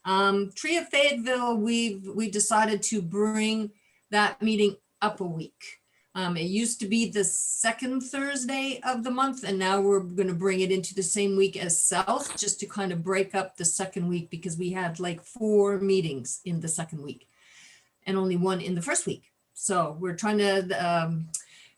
TREIA Fayetteville, we decided to bring that meeting up a week. It used to be the second Thursday of the month, and now we're going to bring it into the same week as South, just to kind of break up the second week, because we had like 4 meetings in the second week and only 1 in the first week. So we're trying to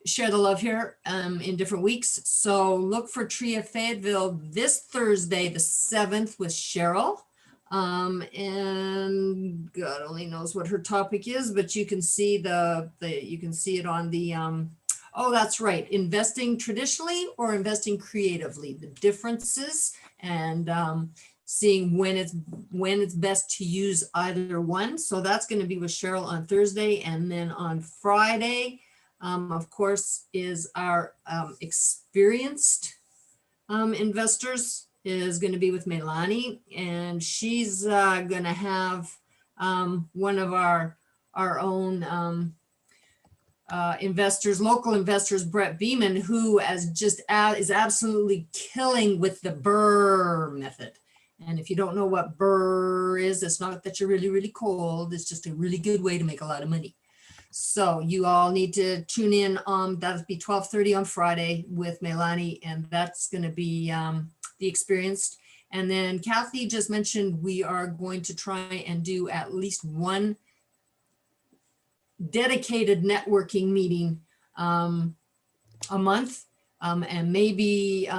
share the love here in different weeks. So look for TREIA Fayetteville this Thursday, the 7th, with Cheryl. And God only knows what her topic is, but you can see you can see it on the oh, that's right, investing traditionally or investing creatively, the differences, and seeing when it's best to use either one. So that's going to be with Cheryl on Thursday. And then on Friday, of course, is our experienced investors is going to be with Melanie, and she's going to have one of our own investors, local investors, Brett Beeman, who is absolutely killing with the BRRRR method. And if you don't know what BRRRR is, it's not that you're really, really cold. It's just a really good way to make a lot of money. So you all need to tune in. That'll be 12:30 on Friday with Melanie, and that's going to be the experienced. And then Kathy just mentioned we are going to try and do at least 1 dedicated networking meeting a month, and maybe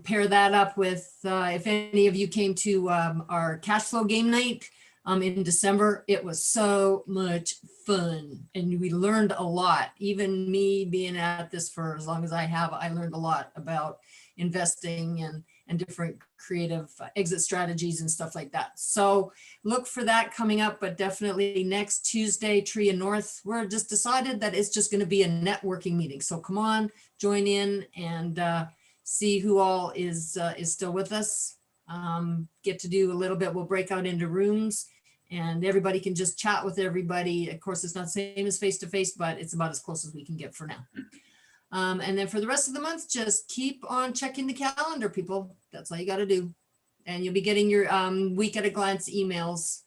pair that up with if any of you came to our cash flow game night in December. It was so much fun, and we learned a lot. Even me being at this for as long as I have, I learned a lot about investing and different creative exit strategies and stuff like that. So look for that coming up, but definitely next Tuesday, TREIA North, we're just decided that it's just going to be a networking meeting. So come on, join in and see who all is still with us. Get to do a little bit. We'll break out into rooms and everybody can just chat with everybody. Of course, it's not the same as face-to-face, but it's about as close as we can get for now. And then for the rest of the month, just keep on checking the calendar, people. That's all you got to do. And you'll be getting your week at a glance emails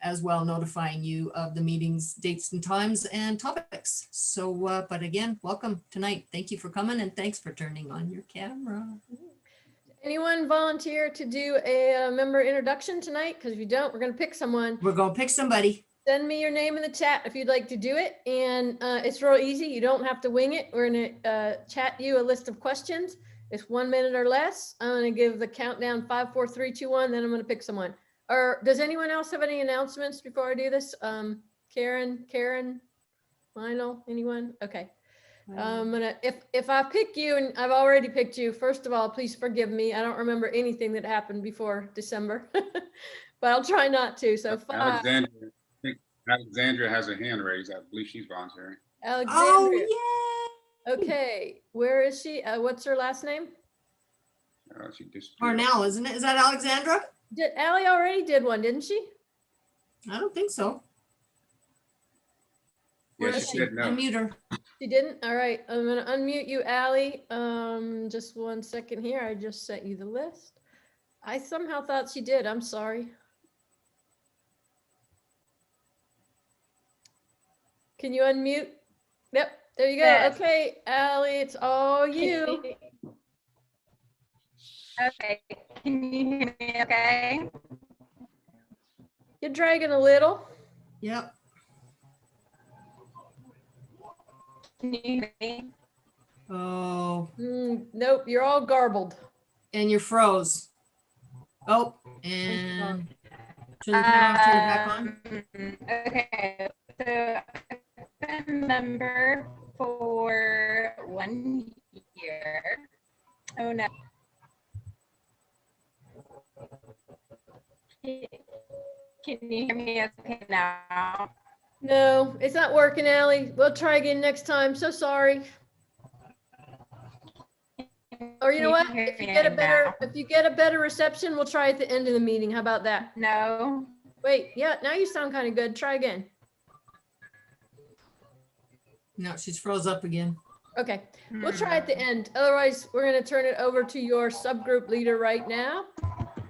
as well, notifying you of the meetings, dates and times and topics. So, but again, welcome tonight. Thank you for coming, and thanks for turning on your camera. Anyone volunteer to do a member introduction tonight? Because if you don't, we're going to pick someone. We're going to pick somebody. Send me your name in the chat if you'd like to do it. And it's real easy. You don't have to wing it. We're going to chat you a list of questions. It's 1 minute or less. I'm going to give the countdown 5, 4, 3, 2, 1. Then I'm going to pick someone. Or does anyone else have any announcements before I do this? Karen, Lionel, anyone? Okay. I'm gonna, if I pick you and I've already picked you, first of all, please forgive me. I don't remember anything that happened before December, but I'll try not to. So 5. Alexandra has a hand raised. I believe she's volunteering. Alexandria. Oh, yeah. Okay, where is she? What's her last name? She disappeared. Arnell, isn't it? Is that Alexandra? Allie already did one, didn't she? I don't think so. Yeah, Where is she said no. Unmute her. She didn't? All right, I'm gonna unmute you, Allie. Just 1 second here. I just sent you the list. I somehow thought she did. I'm sorry. Can you unmute? Yep, there you go. Yes. Okay, Allie, it's all you. Okay, can you hear me okay? You're dragging a little. Yep. Can you hear me? Oh, Nope, you're all garbled. and you froze. Oh, and turn the camera off, turn it back on. Okay, so I've been a member for 1 year. Oh no. Can you hear me okay now? No, it's not working, Allie. We'll try again next time. So sorry. Or you know what? If you get a better reception, we'll try at the end of the meeting. How about that? No. Wait, yeah, now you sound kind of good. Try again. No, she's froze up again. Okay, we'll try at the end. Otherwise, we're going to turn it over to your subgroup leader right now.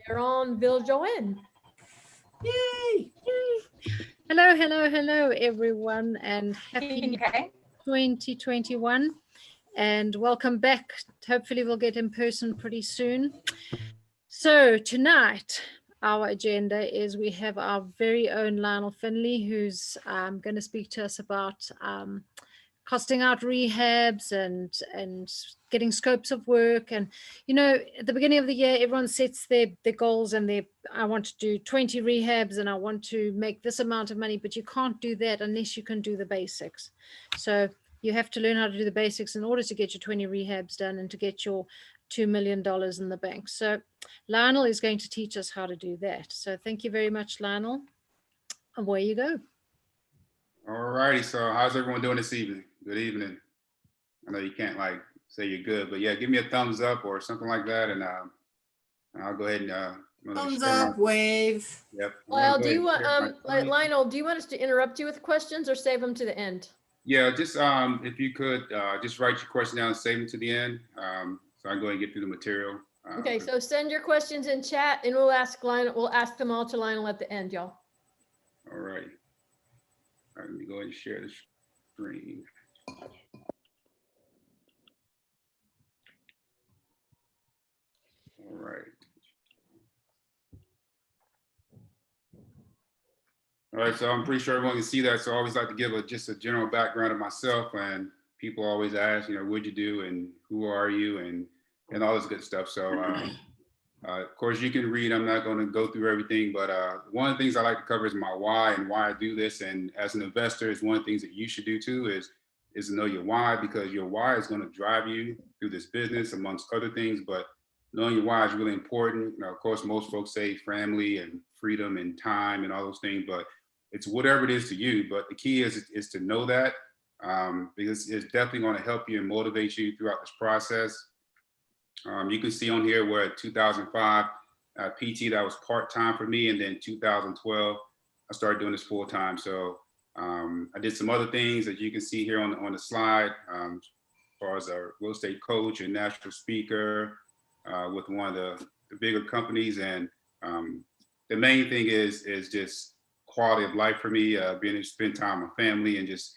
You're on Bill Joanne. Yay! Hello, hello, hello, everyone, and happy Okay. 2021. And welcome back. Hopefully, we'll get in person pretty soon. So, tonight, our agenda is we have our very own Lionel Finley, who's going to speak to us about costing out rehabs and getting scopes of work. And at the beginning of the year, everyone sets their goals, and I want to do 20 rehabs and I want to make this amount of money, but you can't do that unless you can do the basics. So you have to learn how to do the basics in order to get your 20 rehabs done and to get your $2 million in the bank. So Lionel is going to teach us how to do that. So thank you very much, Lionel. Away you go. All righty. So how's everyone doing this evening? Good evening. I know you can't like say you're good, but yeah, give me a thumbs up or something like that, and I'll go ahead and Thumbs up, wave. Yep. Lyle, do you want Lionel, do you want us to interrupt you with questions or save them to the end? Yeah, just if you could just write your question down and save them to the end, so I can go ahead and get through the material. Okay, so send your questions in chat and we'll ask Lionel, we'll ask them all to Lionel at the end, y'all. All right. All right, let me go ahead and share the screen. All right. All right, so I'm pretty sure everyone can see that. So I always like to give just a general background of myself, and people always ask, what'd you do and who are you and all this good stuff. So of course you can read, I'm not gonna go through everything, but one of the things I like to cover is my why and why I do this. And as an investor, is one of the things that you should do too is to know your why, because your why is gonna drive you through this business amongst other things, but knowing your why is really important. Of course, most folks say family and freedom and time and all those things, but it's whatever it is to you. But the key is to know that, because it's definitely going to help you and motivate you throughout this process. You can see on here where 2005 PT, that was part-time for me, and then 2012 I started doing this full-time. So I did some other things that you can see here on the slide, as far as a real estate coach and national speaker with one of the bigger companies. And the main thing is just quality of life for me, being able to spend time with my family and just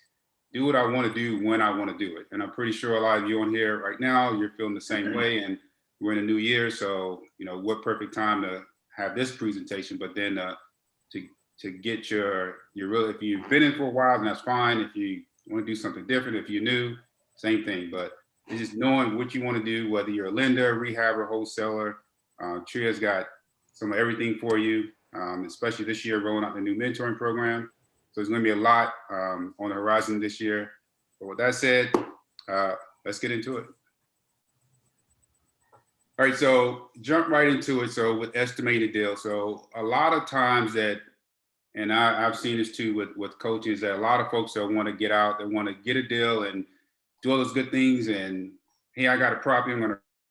do what I want to do when I want to do it. And I'm pretty sure a lot of you on here right now, you're feeling the same way, and we're in a new year. So, what perfect time to have this presentation, but then to get your real, if you've been in for a while, then that's fine. If you want to do something different, if you're new, same thing. But it's just knowing what you want to do, whether you're a lender, rehabber, wholesaler. TREIA's got some of everything for you. Especially this year, rolling out the new mentoring program. So there's going to be a lot on the horizon this year. But with that said, let's get into it. All right, so jump right into it. So with estimated deal, so a lot of times and I've seen this too with coaches, that a lot of folks that want to get out, they want to get a deal and do all those good things. And hey, I got a property, I'm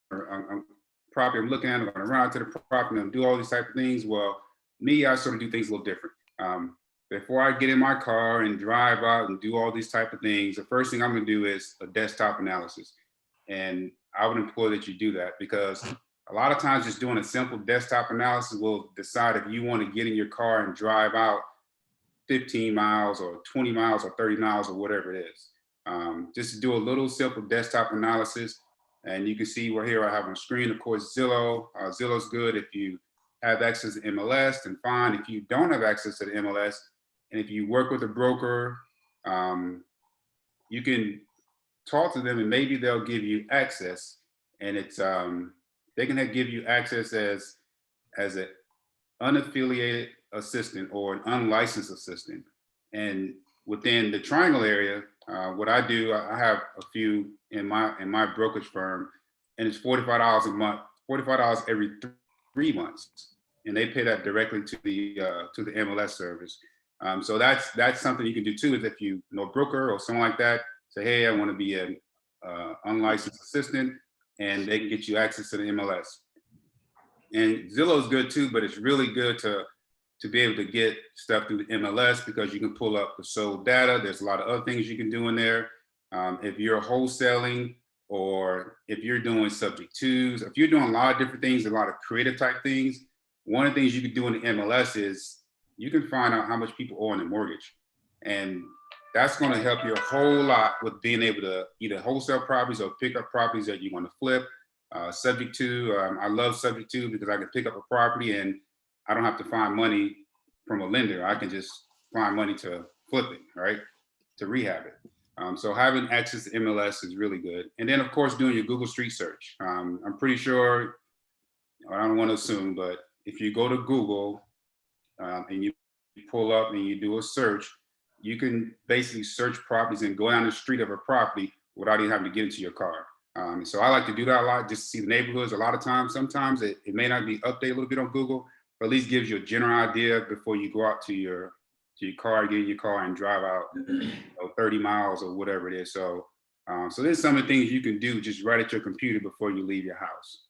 looking at, I'm going to run out to the property and do all these type of things. Well, me, I sort of do things a little different. Before I get in my car and drive out and do all these type of things, the first thing I'm gonna do is a desktop analysis. And I would implore that you do that, because a lot of times just doing a simple desktop analysis will decide if you want to get in your car and drive out 15 miles or 20 miles or 30 miles or whatever it is. Just to do a little simple desktop analysis. And you can see right here I have on screen, of course, Zillow. Zillow's good if you have access to MLS, then fine. If you don't have access to the MLS, and if you work with a broker, you can talk to them and maybe they'll give you access. And it's they can give you access as an unaffiliated assistant or an unlicensed assistant. And within the Triangle area, what I do, I have a few in my brokerage firm, and it's $45 a month, $45 every 3 months, and they pay that directly to the MLS service. So that's something you can do too, is if you know a broker or someone like that, say, hey, I want to be an unlicensed assistant, and they can get you access to the MLS. And Zillow is good too, but it's really good to be able to get stuff through the MLS, because you can pull up the sold data. There's a lot of other things you can do in there. If you're wholesaling, or if you're doing subject twos, if you're doing a lot of different things, a lot of creative type things, one of the things you can do in the MLS is you can find out how much people owe on their mortgage. And that's going to help you a whole lot with being able to either wholesale properties or pick up properties that you want to flip. Subject to, I love subject to because I can pick up a property and I don't have to find money from a lender. I can just find money to flip it, right? To rehab it. So having access to MLS is really good. And then of course, doing your Google Street search. I'm pretty sure, I don't want to assume, but if you go to Google and you pull up and you do a search, you can basically search properties and go down the street of a property without even having to get into your car. So I like to do that a lot, just to see the neighborhoods. A lot of times, sometimes it may not be updated a little bit on Google, but at least gives you a general idea before you go out to your car, get in your car and drive out 30 miles or whatever it is. So, so there's some of the things you can do just right at your computer before you leave your house.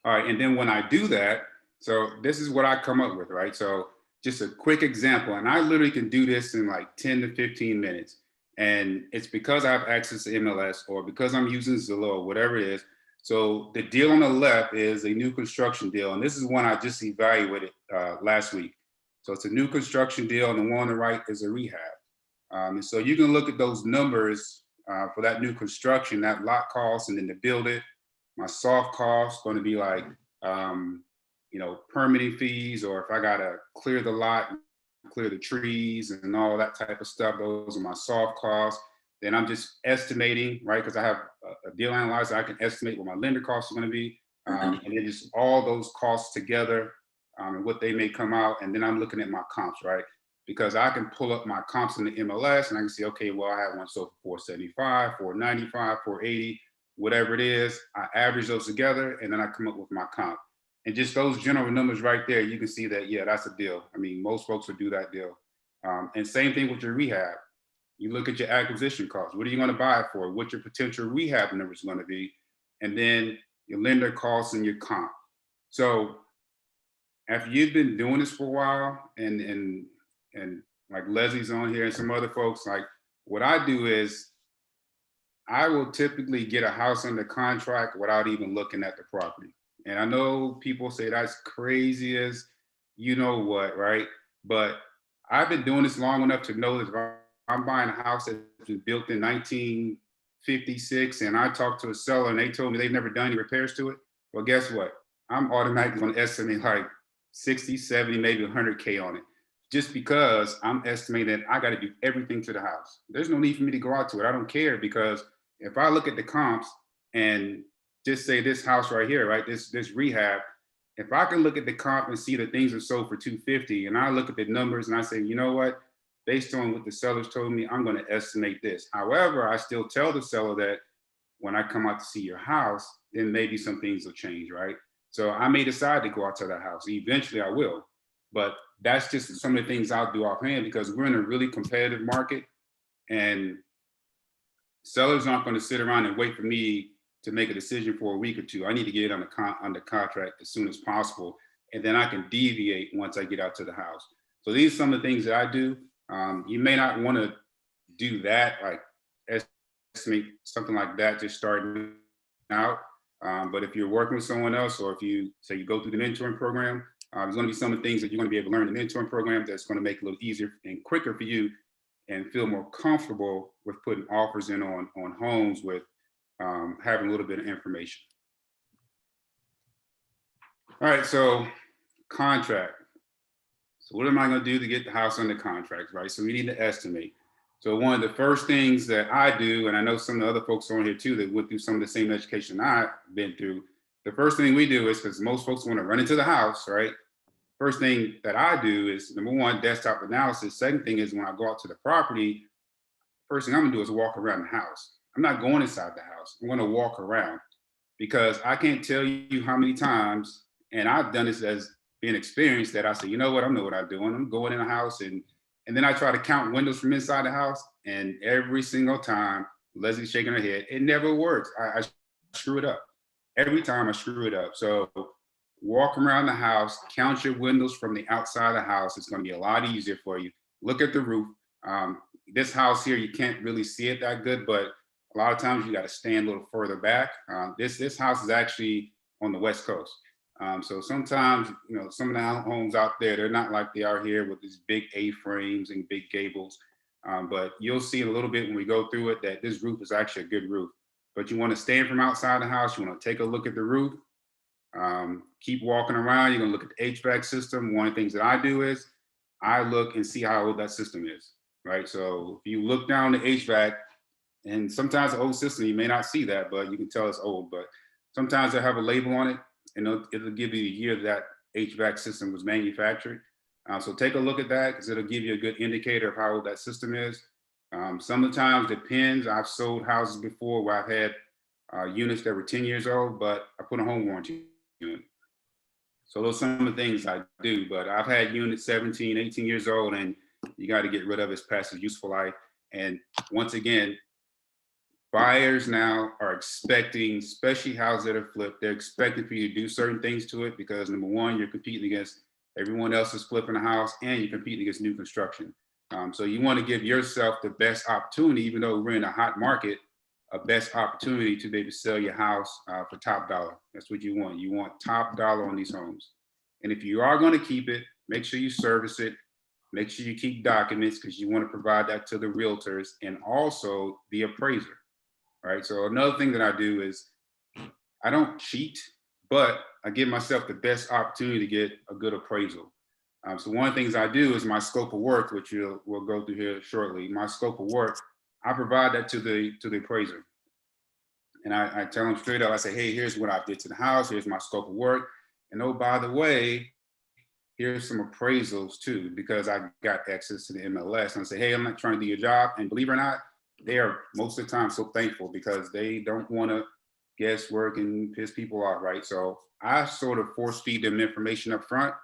All right, and then when I do that, so this is what I come up with, right? So just a quick example, and I literally can do this in like 10 to 15 minutes. And it's because I have access to MLS or because I'm using Zillow or whatever it is. So the deal on the left is a new construction deal. And this is one I just evaluated last week. So it's a new construction deal, and the one on the right is a rehab. And so you can look at those numbers for that new construction, that lot cost, and then to build it. My soft cost going to be like, you know, permitting fees, or if I got to clear the lot, clear the trees and all that type of stuff, those are my soft costs. Then I'm just estimating, right? Because I have a deal analyzer, I can estimate what my lender costs are going to be. And then just all those costs together and what they may come out. And then I'm looking at my comps, right? Because I can pull up my comps in the MLS and I can see, okay, well, I have one so for 475, 495, 480, whatever it is. I average those together and then I come up with my comp. And just those general numbers right there, you can see that, yeah, that's a deal. I mean, most folks would do that deal. And same thing with your rehab. You look at your acquisition costs. What are you going to buy it for? What your potential rehab number is going to be? And then your lender costs and your comp. So after you've been doing this for a while, and like Leslie's on here and some other folks, like what I do is I will typically get a house under contract without even looking at the property. And I know people say that's crazy as you know what, right? But I've been doing this long enough to know that if I'm buying a house that's been built in 1956 and I talked to a seller and they told me they've never done any repairs to it, well, guess what? I'm automatically going to estimate like 60, 70, maybe 100K on it, just because I'm estimating that I got to do everything to the house. There's no need for me to go out to it. I don't care, because if I look at the comps and just say this house right here, right? This rehab, if I can look at the comp and see that things are sold for 250, and I look at the numbers and I say, you know what? Based on what the sellers told me, I'm going to estimate this. However, I still tell the seller that when I come out to see your house, then maybe some things will change, right? So I may decide to go out to that house. Eventually I will, but that's just some of the things I'll do offhand, because we're in a really competitive market and sellers aren't going to sit around and wait for me to make a decision for a week or two. I need to get it under contract as soon as possible, and then I can deviate once I get out to the house. So these are some of the things that I do. You may not want to do that, like estimate something like that just starting out. But if you're working with someone else, or if you say you go through the mentoring program, there's going to be some of the things that you're going to be able to learn in the mentoring program that's going to make it a little easier and quicker for you, and feel more comfortable with putting offers in on homes with having a little bit of information. All right, so contract. So what am I going to do to get the house under contract, right? So we need to estimate. So one of the first things that I do, and I know some of the other folks on here too that went through some of the same education I've been through, the first thing we do is, because most folks want to run into the house, right? First thing that I do is, number one, desktop analysis. Second thing is, when I go out to the property, first thing I'm gonna do is walk around the house. I'm not going inside the house. I'm gonna walk around, because I can't tell you how many times, and I've done this as being experienced, that I say, you know what, I know what I'm doing. I'm going in the house and then I try to count windows from inside the house, and every single time, Leslie's shaking her head, it never works. I screw it up. Every time I screw it up. So walk around the house, count your windows from the outside of the house. It's going to be a lot easier for you. Look at the roof. This house here, you can't really see it that good, but a lot of times you got to stand a little further back. This house is actually on the West Coast. So sometimes, you know, some of the homes out there, they're not like they are here with these big A-frames and big gables. But you'll see in a little bit when we go through it that this roof is actually a good roof. But you want to stand from outside the house, you want to take a look at the roof, keep walking around, you're gonna look at the HVAC system. One of the things that I do is I look and see how old that system is, right? So if you look down the HVAC, and sometimes the old system, you may not see that, but you can tell it's old. But sometimes they have a label on it, and it'll give you the year that HVAC system was manufactured. So take a look at that because it'll give you a good indicator of how old that system is. Some of the times depends. I've sold houses before where I've had units that were 10 years old, but I put a home warranty unit. So those are some of the things I do, but I've had units 17, 18 years old, and you got to get rid of its past its useful life. And once again, buyers now are expecting, especially houses that are flipped, they're expecting for you to do certain things to it because number one, you're competing against everyone else is flipping a house and you're competing against new construction. So you want to give yourself the best opportunity, even though we're in a hot market, a best opportunity to be able to sell your house for top dollar. That's what you want. You want top dollar on these homes. And if you are going to keep it, make sure you service it. Make sure you keep documents because you want to provide that to the realtors and also the appraiser. Right. So another thing that I do is I don't cheat, but I give myself the best opportunity to get a good appraisal. So one of the things I do is my scope of work, which we'll go through here shortly. My scope of work, I provide that to the appraiser. And I tell them straight up, I say, hey, here's what I did to the house. Here's my scope of work. And oh, by the way, here's some appraisals too, because I got access to the MLS. And I say, hey, I'm not trying to do your job. And believe it or not, they are most of the time so thankful because they don't want to guesswork and piss people off, right? So I sort of force feed them information up front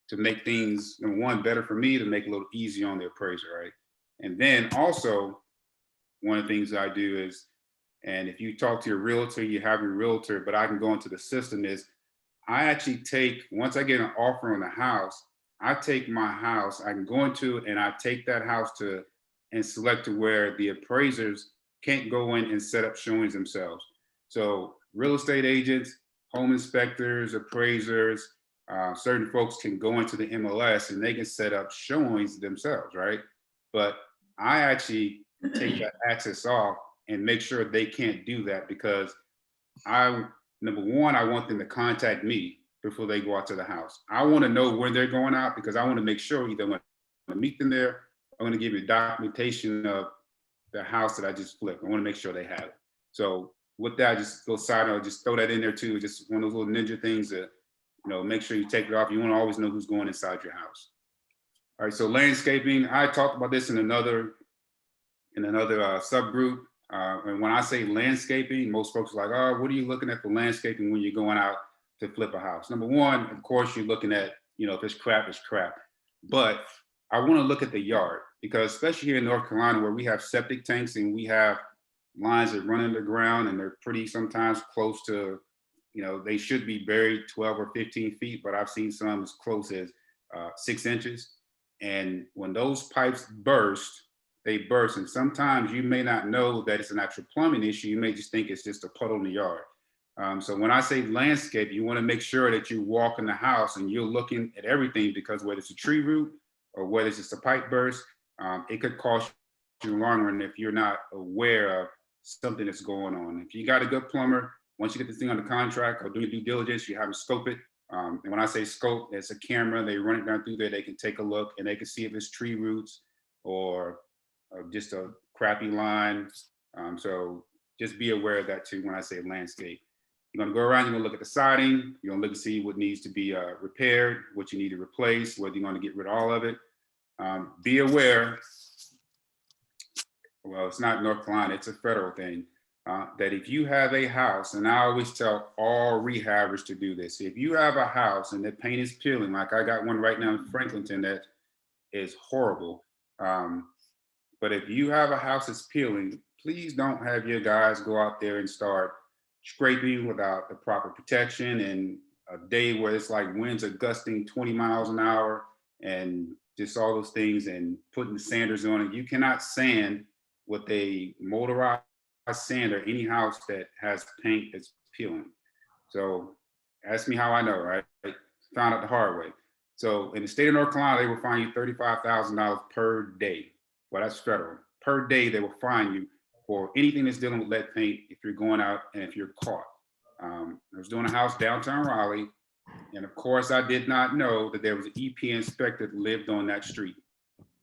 to make things, number one, better for me, to make it a little easier on the appraiser, right? And then also, one of the things I do is, and if you talk to your realtor, you have your realtor, but I can go into the system is, I actually take, once I get an offer on the house, I take my house, I can go into it and I take that house to and select to where the appraisers can't go in and set up showings themselves. So real estate agents, home inspectors, appraisers, certain folks can go into the MLS and they can set up showings themselves, right? But I actually take that access off and make sure they can't do that because number one, I want them to contact me before they go out to the house. I want to know where they're going out because I want to make sure either when I meet them there, I'm going to give you documentation of the house that I just flipped. I want to make sure they have it. So with that, just go side note, just throw that in there too. Just one of those little ninja things that, you know, make sure you take it off. You want to always know who's going inside your house. All right, so landscaping, I talked about this in another subgroup. And when I say landscaping, most folks are like, oh, what are you looking at for landscaping when you're going out to flip a house? Number one, of course, you're looking at, you know, if it's crap, it's crap. But I want to look at the yard because especially here in North Carolina where we have septic tanks and we have lines that run underground and they're pretty sometimes close to, you know, they should be buried 12 or 15 feet, but I've seen some as close as 6 inches. And when those pipes burst, they burst. And sometimes you may not know that it's an actual plumbing issue. You may just think it's just a puddle in the yard. So when I say landscape, you want to make sure that you walk in the house and you're looking at everything because whether it's a tree root or whether it's just a pipe burst, it could cost you in the long run if you're not aware of something that's going on. If you got a good plumber, once you get this thing under contract or do your due diligence, you have to scope it. And when I say scope, it's a camera. They run it down through there. They can take a look and they can see if it's tree roots or just a crappy line. So just be aware of that too when I say landscape. You're gonna go around, you're gonna look at the siding, you're gonna look and see what needs to be repaired, what you need to replace, whether you're gonna get rid of all of it. Be aware, well, it's not North Carolina, it's a federal thing, that if you have a house, and I always tell all rehabbers to do this, if you have a house and the paint is peeling, like I got one right now in Franklinton that is horrible, but if you have a house that's peeling, please don't have your guys go out there and start scraping without the proper protection and a day where it's like winds are gusting 20 miles an hour and just all those things and putting sanders on it. You cannot sand with a motorized sander any house that has paint that's peeling. So Ask me how I know, right? Found out the hard way. So in the state of North Carolina, they will fine you $35,000 per day. Well, that's federal. Per day, they will fine you for anything that's dealing with lead paint if you're going out and if you're caught. I was doing a house downtown Raleigh, and of course, I did not know that there was an EPA inspector that lived on that street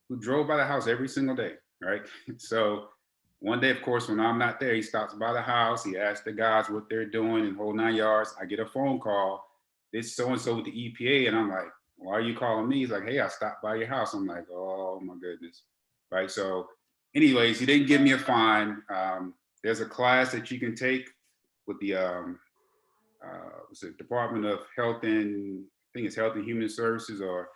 who drove by the house every single day, right? So one day, of course, when I'm not there, he stops by the house. He asks the guys what they're doing and whole 9 yards. I get a phone call. This so-and-so with the EPA. And I'm like, why are you calling me? He's like, hey, I stopped by your house. I'm like, oh my goodness. Right. So anyways, he didn't give me a fine. There's a class that you can take with the what's it, Department of Health and I think it's Health and Human Services, or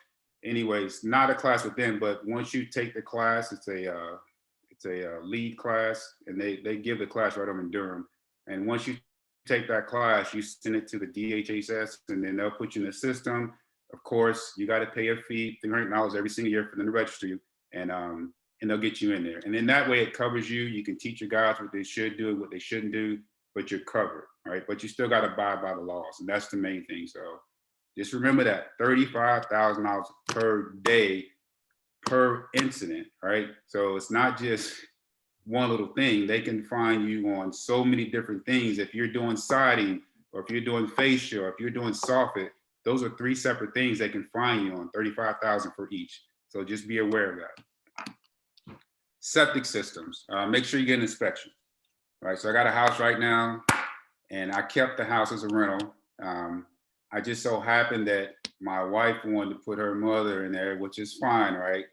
anyways, not a class with them, but once you take the class, it's a lead class, and they give the class right over in Durham. And once you take that class, you send it to the DHHS, and then they'll put you in the system. Of course, you got to pay a fee, $300 every single year for them to register you, and they'll get you in there. And then that way it covers you. You can teach your guys what they should do and what they shouldn't do, but you're covered, right? But you still got to abide by the laws, and that's the main thing. So just remember that $35,000 per day per incident, right? So it's not just one little thing. They can fine you on so many different things. If you're doing siding, or if you're doing fascia, or if you're doing soffit, those are 3 separate things they can fine you on, $35,000 for each. So just be aware of that. Septic systems, make sure you get an inspection, right? So I got a house right now, and I kept the house as a rental. I just so happened that my wife wanted to put her mother in there, which is fine, right?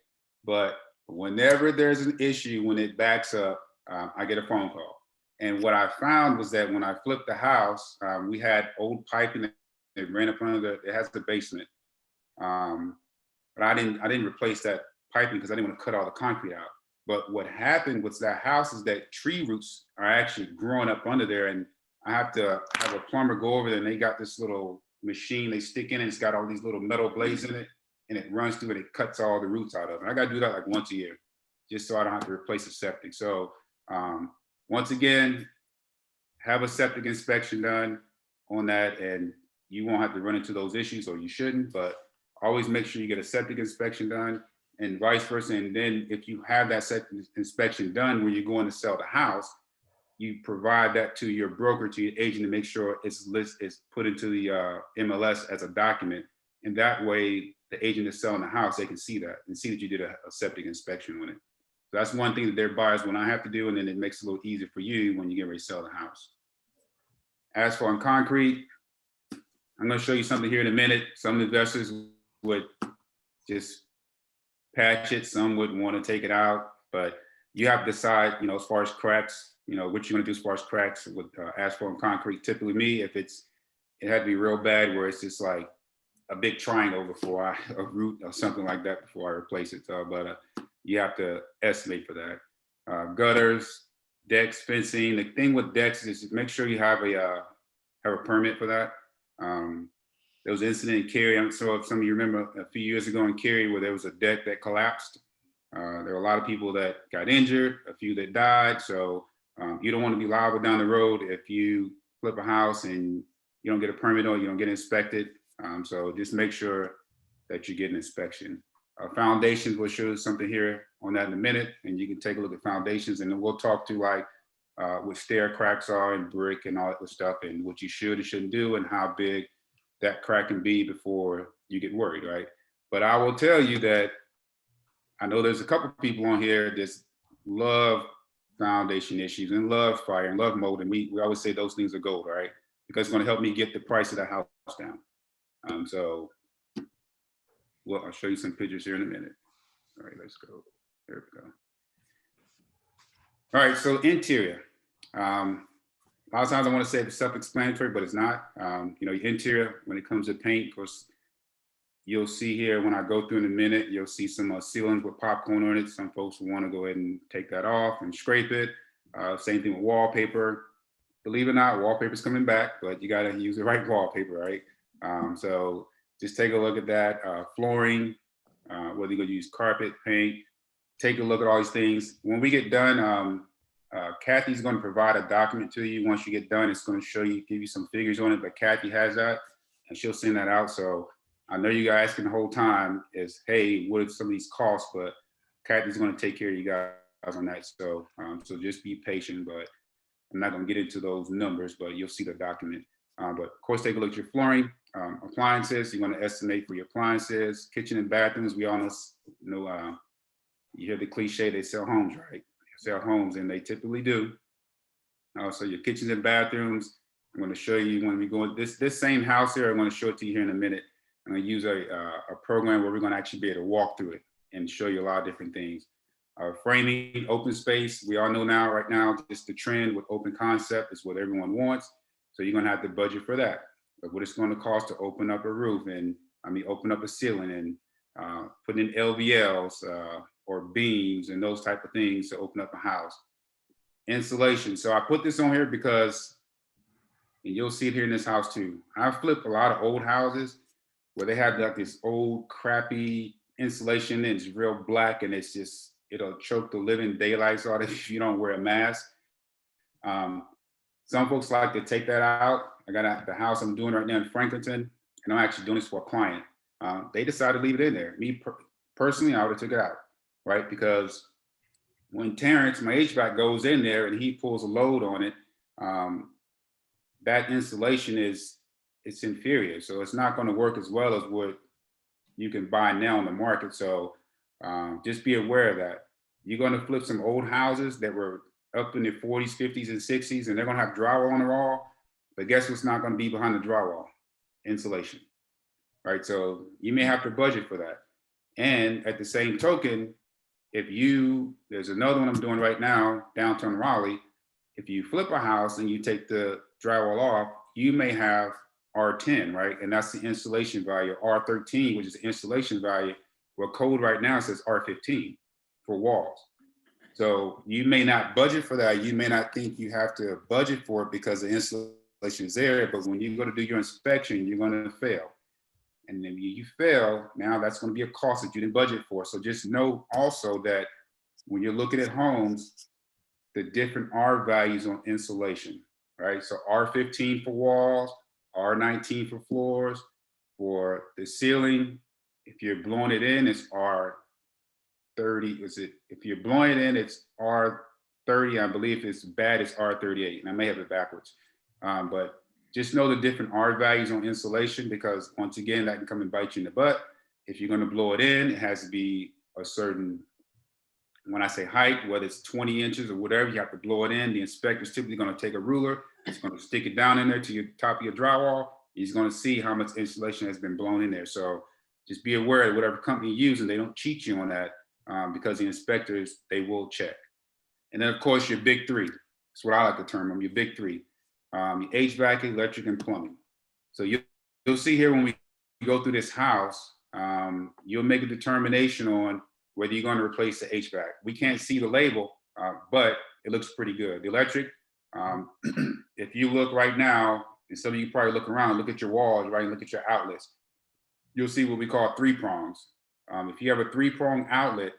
But whenever there's an issue, when it backs up, I get a phone call. And what I found was that when I flipped the house, we had old piping that ran up under it has the basement. But I didn't replace that piping because I didn't want to cut all the concrete out. But what happened with that house is that tree roots are actually growing up under there, and I have to have a plumber go over there, and they got this little machine they stick in, and it's got all these little metal blades in it, and it runs through it, it cuts all the roots out of it. And I got to do that like once a year, just so I don't have to replace the septic. So once again, have a septic inspection done on that, and you won't have to run into those issues, or you shouldn't, but always make sure you get a septic inspection done, and vice versa. And then if you have that septic inspection done when you're going to sell the house, you provide that to your broker, to your agent, to make sure it's put into the MLS as a document. And that way, the agent is selling the house, they can see that and see that you did a septic inspection on it. So that's one thing that their buyers will not have to do, and then it makes it a little easier for you when you get ready to sell the house. Asphalt and concrete, I'm going to show you something here in a minute. Some investors would just patch it, some would want to take it out, but you have to decide, as far as cracks, what you're going to do as far as cracks with asphalt and concrete. Typically me, if it had to be real bad where it's just like a big triangle before a root or something like that before I replace it. But you have to estimate for that. Gutters, decks, fencing. The thing with decks is make sure you have a permit for that. There was an incident in Cary. I'm sure if some of you remember a few years ago in Cary where there was a deck that collapsed. There were a lot of people that got injured, a few that died. So you don't want to be liable down the road if you flip a house and you don't get a permit or you don't get inspected. So just make sure that you get an inspection. Foundations, we'll show you something here on that in a minute, and you can take a look at foundations, and then we'll talk to like what stair cracks are and brick and all that stuff, and what you should and shouldn't do, and how big that crack can be before you get worried, right? But I will tell you that I know there's a couple people on here that love foundation issues and love fire and love mold, and we always say those things are gold, right? Because it's going to help me get the price of the house down. Well, I'll show you some pictures here in a minute. All right, let's go. There we go. All right, so interior. A lot of times I want to say it's self-explanatory, but it's not. Your interior, when it comes to paint, of course, you'll see here when I go through in a minute, you'll see some ceilings with popcorn on it. Some folks will want to go ahead and take that off and scrape it. Same thing with wallpaper. Believe it or not, wallpaper's coming back, but you got to use the right wallpaper, right? So just take a look at that. Flooring, whether you're going to use carpet, paint, take a look at all these things. When we get done, Kathy's going to provide a document to you. Once you get done, it's going to show you, give you some figures on it, but Kathy has that. and she'll send that out. So I know you guys asking the whole time is, hey, what are some of these costs? But Kathy's going to take care of you guys on that. So so just be patient, but I'm not going to get into those numbers, but you'll see the document. But of course, take a look at your flooring, appliances. You're going to estimate for your appliances, kitchen and bathrooms. We all know, you hear the cliche, they sell homes, right? They sell homes, and they typically do. So your kitchens and bathrooms, I'm going to show you when we go in this same house here. I'm going to show it to you here in a minute. I'm going to use a program where we're going to actually be able to walk through it and show you a lot of different things. Framing, open space. We all know now, right now, just the trend with open concept is what everyone wants. So you're going to have to budget for that. But what it's going to cost to open up a roof and open up a ceiling and put in LVLs or beams and those type of things to open up a house. Insulation. So I put this on here because, and you'll see it here in this house too. I've flipped a lot of old houses where they have like this old crappy insulation and it's real black and it's just, it'll choke the living daylights out if you don't wear a mask. Some folks like to take that out. I got the house I'm doing right now in Franklinton, and I'm actually doing this for a client. They decided to leave it in there. Me personally, I would have took it out, right? Because when Terrence, my HVAC, goes in there and he pulls a load on it, that insulation it's inferior. So it's not going to work as well as what you can buy now on the market. So just be aware of that. You're going to flip some old houses that were up in the 40s, 50s, and 60s, and they're going to have drywall on the wall. But guess what's not going to be behind the drywall? Insulation, right? So you may have to budget for that. And at the same token, there's another one I'm doing right now, downtown Raleigh. If you flip a house and you take the drywall off, you may have R10, right? And that's the insulation value. R13, which is the insulation value. Well, code right now says R15 for walls. So you may not budget for that. You may not think you have to budget for it because the insulation is there, but when you go to do your inspection, you're going to fail. And then you fail, now that's going to be a cost that you didn't budget for. So just know also that when you're looking at homes, the different R values on insulation, right? So R15 for walls, R19 for floors, for the ceiling, if you're blowing it in, it's R30. If you're blowing it in, it's R30. I believe if it's bad, it's R38. And I may have it backwards. But just know the different R values on insulation, because once again, that can come and bite you in the butt. If you're going to blow it in, it has to be a certain, when I say height, whether it's 20 inches or whatever, you have to blow it in. The inspector's typically going to take a ruler. He's going to stick it down in there to your top of your drywall. He's going to see how much insulation has been blown in there. So just be aware that whatever company you're using, they don't cheat you on that because the inspectors, they will check. And then of course, your big three. That's what I like to term them, your big three. HVAC, electric, and plumbing. So you'll see here when we go through this house, you'll make a determination on whether you're going to replace the HVAC. We can't see the label, but it looks pretty good. The electric, if you look right now, and some of you probably look around, look at your walls, right, and look at your outlets, you'll see what we call three prongs. If you have a three-prong outlet,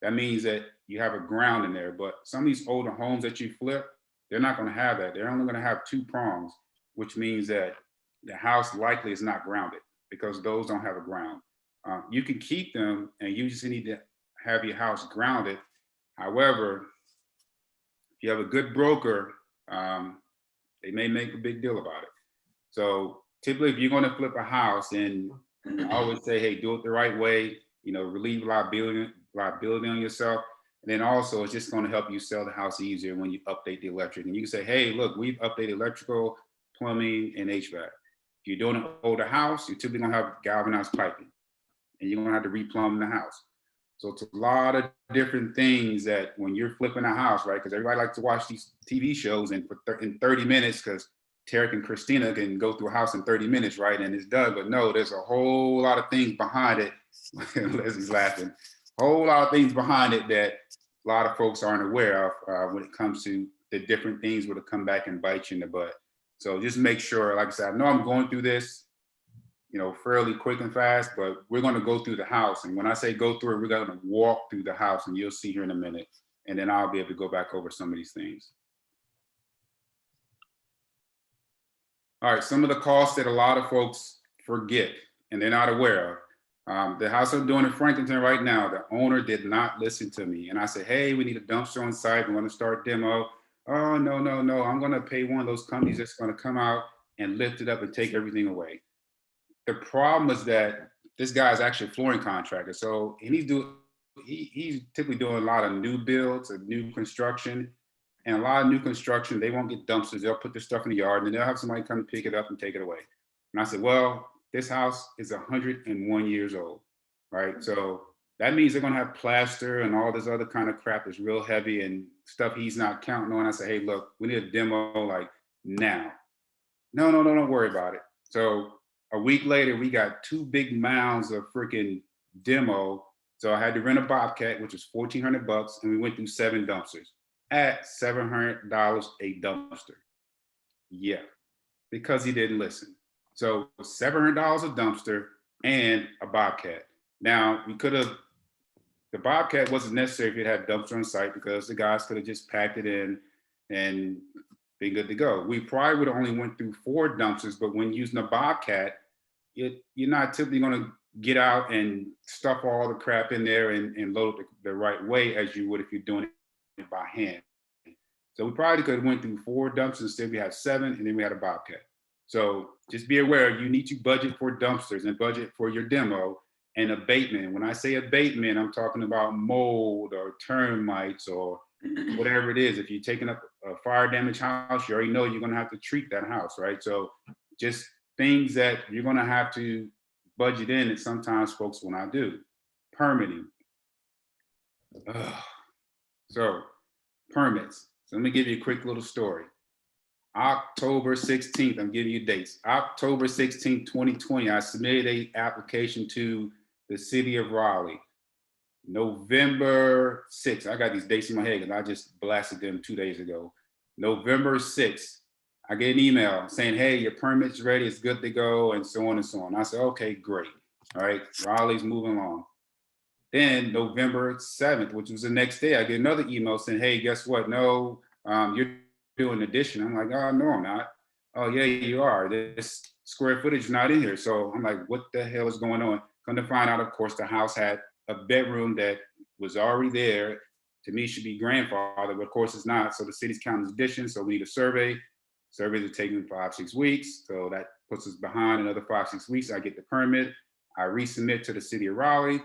that means that you have a ground in there. But some of these older homes that you flip, they're not going to have that. They're only going to have two prongs, which means that the house likely is not grounded because those don't have a ground. You can keep them and you just need to have your house grounded. However, if you have a good broker, they may make a big deal about it. So typically if you're going to flip a house, and I always say, hey, do it the right way, relieve liability on yourself. And then also it's just going to help you sell the house easier when you update the electric. And you can say, hey, look, we've updated electrical, plumbing, and HVAC. If you're doing an older house, you're typically going to have galvanized piping and you're going to have to replumb the house. So it's a lot of different things that when you're flipping a house, right? Because everybody likes to watch these TV shows and in 30 minutes, because Tarek and Christina can go through a house in 30 minutes, right? And it's done. But no, there's a whole lot of things behind it. Leslie's laughing. Whole lot of things behind it that a lot of folks aren't aware of when it comes to the different things that will come back and bite you in the butt. So just make sure, like I said, I know I'm going through this, fairly quick and fast, but we're going to go through the house. And when I say go through it, we're going to walk through the house, and you'll see here in a minute. And then I'll be able to go back over some of these things. All right, some of the costs that a lot of folks forget and they're not aware of. The house I'm doing in Franklinton right now, the owner did not listen to me. And I said, hey, we need a dumpster on site. We're going to start demo. Oh, no, no, no. I'm going to pay one of those companies that's going to come out and lift it up and take everything away. The problem is that this guy is actually a flooring contractor. So, and he's typically doing a lot of new builds, of new construction. And a lot of new construction, they won't get dumpsters. They'll put their stuff in the yard and then they'll have somebody come pick it up and take it away. And I said, well, this house is 101 years old, right? So that means they're gonna have plaster and all this other kind of crap that's real heavy and stuff he's not counting on. I said, hey, look, we need a demo like now. No, no, no, don't worry about it. So a week later, we got 2 big mounds of freaking demo. So I had to rent a Bobcat, which was $1,400, and we went through 7 dumpsters at $700 a dumpster. Yeah, because he didn't listen. So $700 a dumpster and a Bobcat. Now we could have, the Bobcat wasn't necessary if it had dumpster on site because the guys could have just packed it in and been good to go. We probably would have only went through 4 dumpsters, but when using a Bobcat, you're not typically gonna get out and stuff all the crap in there and load it the right way as you would if you're doing it by hand. So we probably could have went through 4 dumpsters, instead we had 7, and then we had a Bobcat. So just be aware, you need to budget for dumpsters and budget for your demo and abatement. When I say abatement, I'm talking about mold or termites or whatever it is. If you're taking up a fire damaged house, you already know you're gonna have to treat that house, right? So just things that you're gonna have to budget in that sometimes folks will not do. Permitting. So permits. So let me give you a quick little story. October 16th, I'm giving you dates. October 16th, 2020, I submitted an application to the city of Raleigh. November 6th, I got these dates in my head because I just blasted them 2 days ago. November 6th, I get an email saying, hey, your permit's ready, it's good to go, and so on and so on. I said, okay, great. All right, Raleigh's moving along. Then November 7th, which was the next day, I get another email saying, hey, guess what? No, you're doing addition. I'm like, oh, no, I'm not. Oh, yeah, you are. This square footage is not in here. So I'm like, what the hell is going on? Come to find out, of course, the house had a bedroom that was already there. To me, should be grandfather, but of course it's not. So the city's counting as addition. So we need a survey. Surveys are taking 5-6 weeks. So that puts us behind another 5-6 weeks. I get the permit. I resubmit to the city of Raleigh.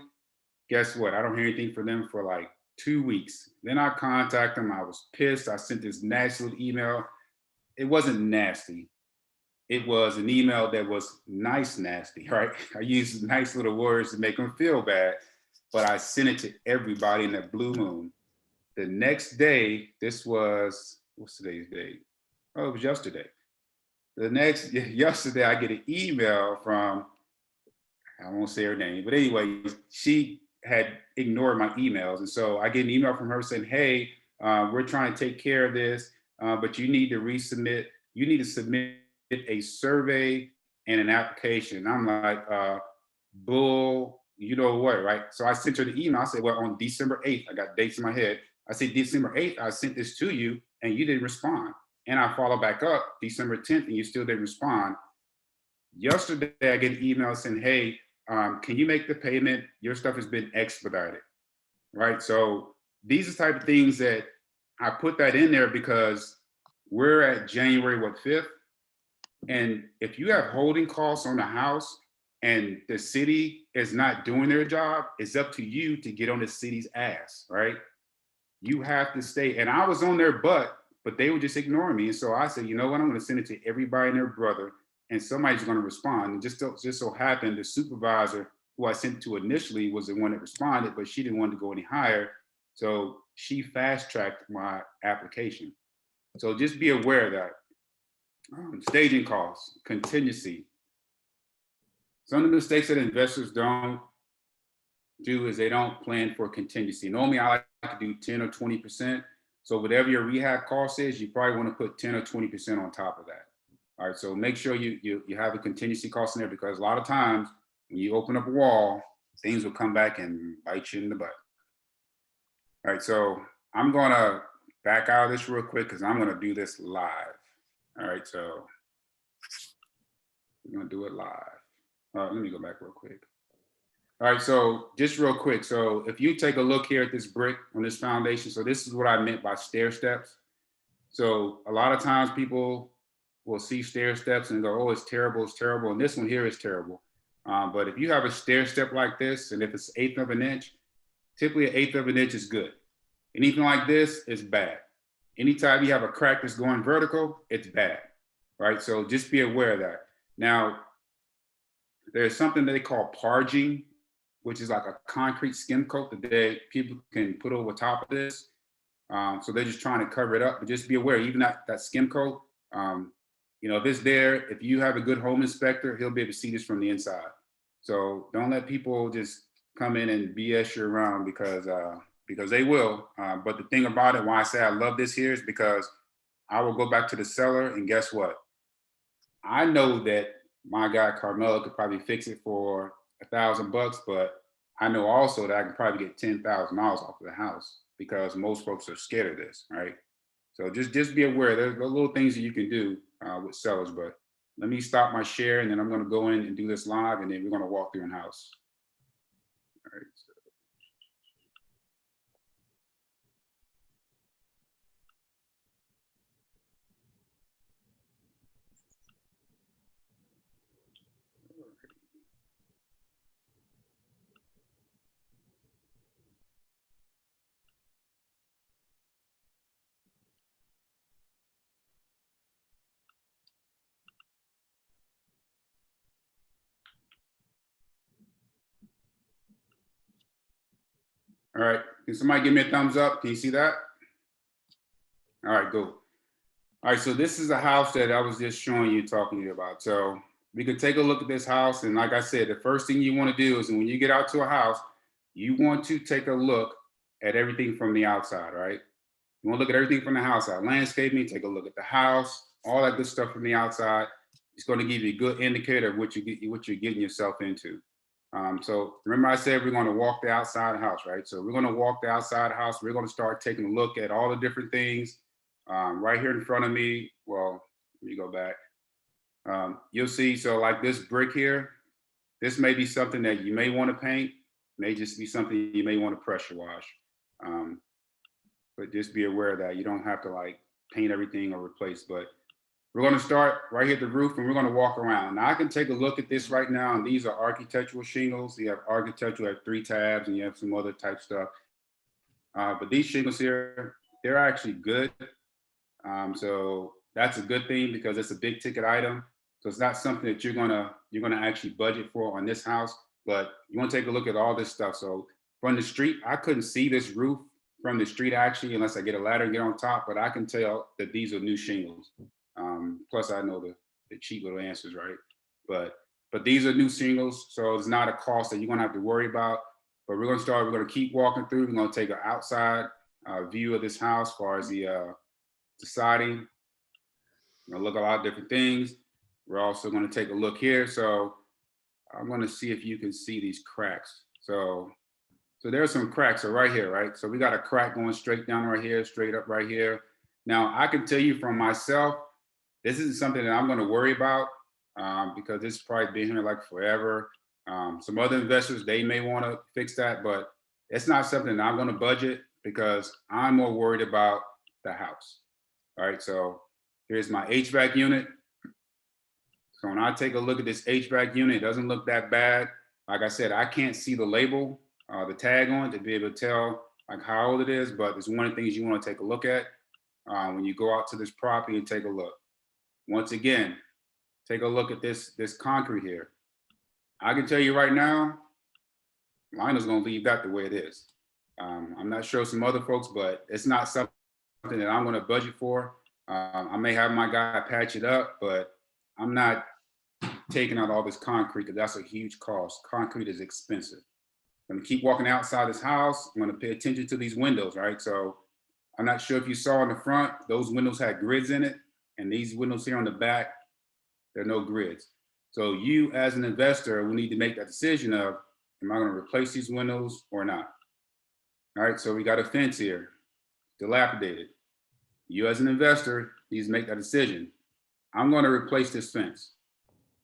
Guess what? I don't hear anything from them for like 2 weeks. Then I contact them. I was pissed. I sent this nasty little email. It wasn't nasty. It was an email that was nice, nasty, right? I used nice little words to make them feel bad, but I sent it to everybody in that blue moon. The next day, this was, what's today's date? Oh, it was yesterday. Yesterday, I get an email from, I won't say her name, but anyway, she had ignored my emails. And so I get an email from her saying, hey, we're trying to take care of this, but you need to resubmit, you need to submit a survey and an application. And I'm like, bull, you know what, right? So I sent her the email. I said, well, on December 8th, I got dates in my head. I said, December 8th, I sent this to you and you didn't respond. And I followed back up December 10th and you still didn't respond. Yesterday, I get an email saying, hey, can you make the payment? Your stuff has been expedited, right? So these are the type of things that I put that in there because we're at January, 5th? And if you have holding costs on the house and the city is not doing their job, it's up to you to get on the city's ass, right? You have to stay. And I was on their butt, but they were just ignoring me. And so I said, you know what? I'm going to send it to everybody and their brother, and somebody's going to respond. And just so happened, the supervisor who I sent to initially was the one that responded, but she didn't want to go any higher. So she fast-tracked my application. So just be aware of that. Staging costs, contingency. Some of the mistakes that investors don't do is they don't plan for contingency. Normally I like to do 10 or 20%. So whatever your rehab cost is, you probably want to put 10 or 20% on top of that. All right, so make sure you have a contingency cost in there, because a lot of times when you open up a wall, things will come back and bite you in the butt. All right, so I'm gonna back out of this real quick because I'm gonna do this live. All right, so we're gonna do it live. Let me go back real quick. All right, so just real quick. So if you take a look here at this brick on this foundation, so this is what I meant by stair steps. So a lot of times people will see stair steps and go, oh, it's terrible, it's terrible. And this one here is terrible. But if you have a stair step like this, and if it's 1/8 of an inch, typically 1/8 of an inch is good. Anything like this is bad. Anytime you have a crack that's going vertical, it's bad, right? So just be aware of that. Now, there's something they call parging, which is like a concrete skim coat that people can put over top of this. So they're just trying to cover it up, but just be aware, even that skim coat, if it's there, if you have a good home inspector, he'll be able to see this from the inside. So don't let people just come in and BS you around because they will. But the thing about it, why I say I love this here is because I will go back to the seller and guess what? I know that my guy Carmelo could probably fix it for $1,000, but I know also that I can probably get $10,000 off of the house because most folks are scared of this, right? So just be aware. There's little things that you can do with sellers, but let me stop my share and then I'm going to go in and do this live and then we're going to walk through an house. All right. All right, can somebody give me a thumbs up? Can you see that? All right, go. All right, so this is a house that I was just showing you, talking to you about. So we could take a look at this house. And like I said, the first thing you want to do is when you get out to a house, you want to take a look at everything from the outside, right? You want to look at everything from the outside, landscaping, take a look at the house, all that good stuff from the outside. It's going to give you a good indicator of what you're getting yourself into. So remember I said we're going to walk the outside of the house, right? So we're going to walk the outside of the house. We're going to start taking a look at all the different things right here in front of me. Well, let me go back. You'll see, so like this brick here, this may be something that you may want to paint, may just be something you may want to pressure wash. But just be aware of that. You don't have to like paint everything or replace, but we're going to start right here at the roof and we're going to walk around. Now I can take a look at this right now, and these are architectural shingles. You have architectural, you have 3 tabs, and you have some other type stuff. But these shingles here, they're actually good. So that's a good thing because it's a big ticket item. So it's not something that you're gonna actually budget for on this house, but you want to take a look at all this stuff. So from the street, I couldn't see this roof from the street actually, unless I get a ladder and get on top, but I can tell that these are new shingles. Plus I know the cheap little answers, right? But these are new shingles, so it's not a cost that you're gonna have to worry about. But we're gonna keep walking through. We're gonna take an outside view of this house as far as the siding. We're gonna look at a lot of different things. We're also gonna take a look here. So I'm gonna see if you can see these cracks. So there's some cracks. So right here, right? So we got a crack going straight down right here, straight up right here. Now I can tell you from myself, this isn't something that I'm gonna worry about because this has probably been here like forever. Some other investors, they may wanna fix that, but it's not something that I'm gonna budget because I'm more worried about the house. All right, so here's my HVAC unit. So when I take a look at this HVAC unit, it doesn't look that bad. Like I said, I can't see the label, the tag on it to be able to tell like how old it is, but it's one of the things you want to take a look at when you go out to this property and take a look. Once again, take a look at this concrete here. I can tell you right now, Lionel's gonna leave that the way it is. I'm not sure some other folks, but it's not something that I'm gonna budget for. I may have my guy patch it up, but I'm not taking out all this concrete because that's a huge cost. Concrete is expensive. I'm gonna keep walking outside this house. I'm gonna pay attention to these windows, right? So I'm not sure if you saw in the front, those windows had grids in it, and these windows here on the back, there are no grids. So you as an investor will need to make that decision of, am I gonna replace these windows or not? All right, so we got a fence here, dilapidated. You as an investor need to make that decision. I'm gonna replace this fence.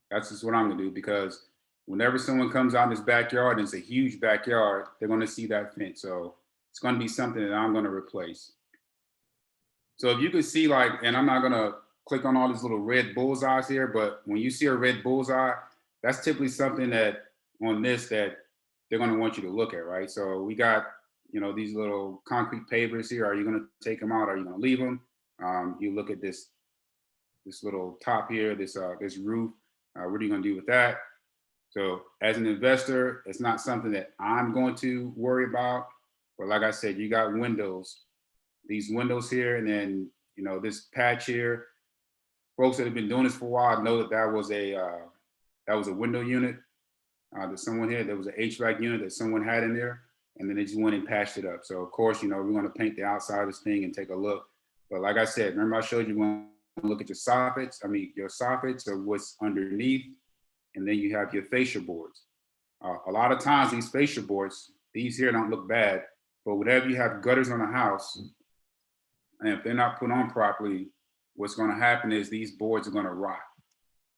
That's just what I'm gonna do because whenever someone comes out in this backyard, and it's a huge backyard, they're going to see that fence. So it's going to be something that I'm going to replace. So if you can see, like, and I'm not going to click on all these little red bullseyes here, but when you see a red bullseye, that's typically something that on this that they're going to want you to look at, right? So we got, you know, these little concrete pavers here. Are you going to take them out? Are you going to leave them? You look at this little top here, this roof. What are you going to do with that? So as an investor, it's not something that I'm going to worry about. But like I said, you got windows, these windows here, and then, you know, this patch here. Folks that have been doing this for a while know that that was a window unit that someone had. There was an HVAC unit that someone had in there, and then they just went and patched it up. So of course, you know, we're going to paint the outside of this thing and take a look. But like I said, remember I showed you when you look at your soffits. I mean, your soffits are what's underneath, and then you have your fascia boards. A lot of times these fascia boards, these here don't look bad, but whenever you have gutters on a house, and if they're not put on properly, what's going to happen is these boards are going to rot,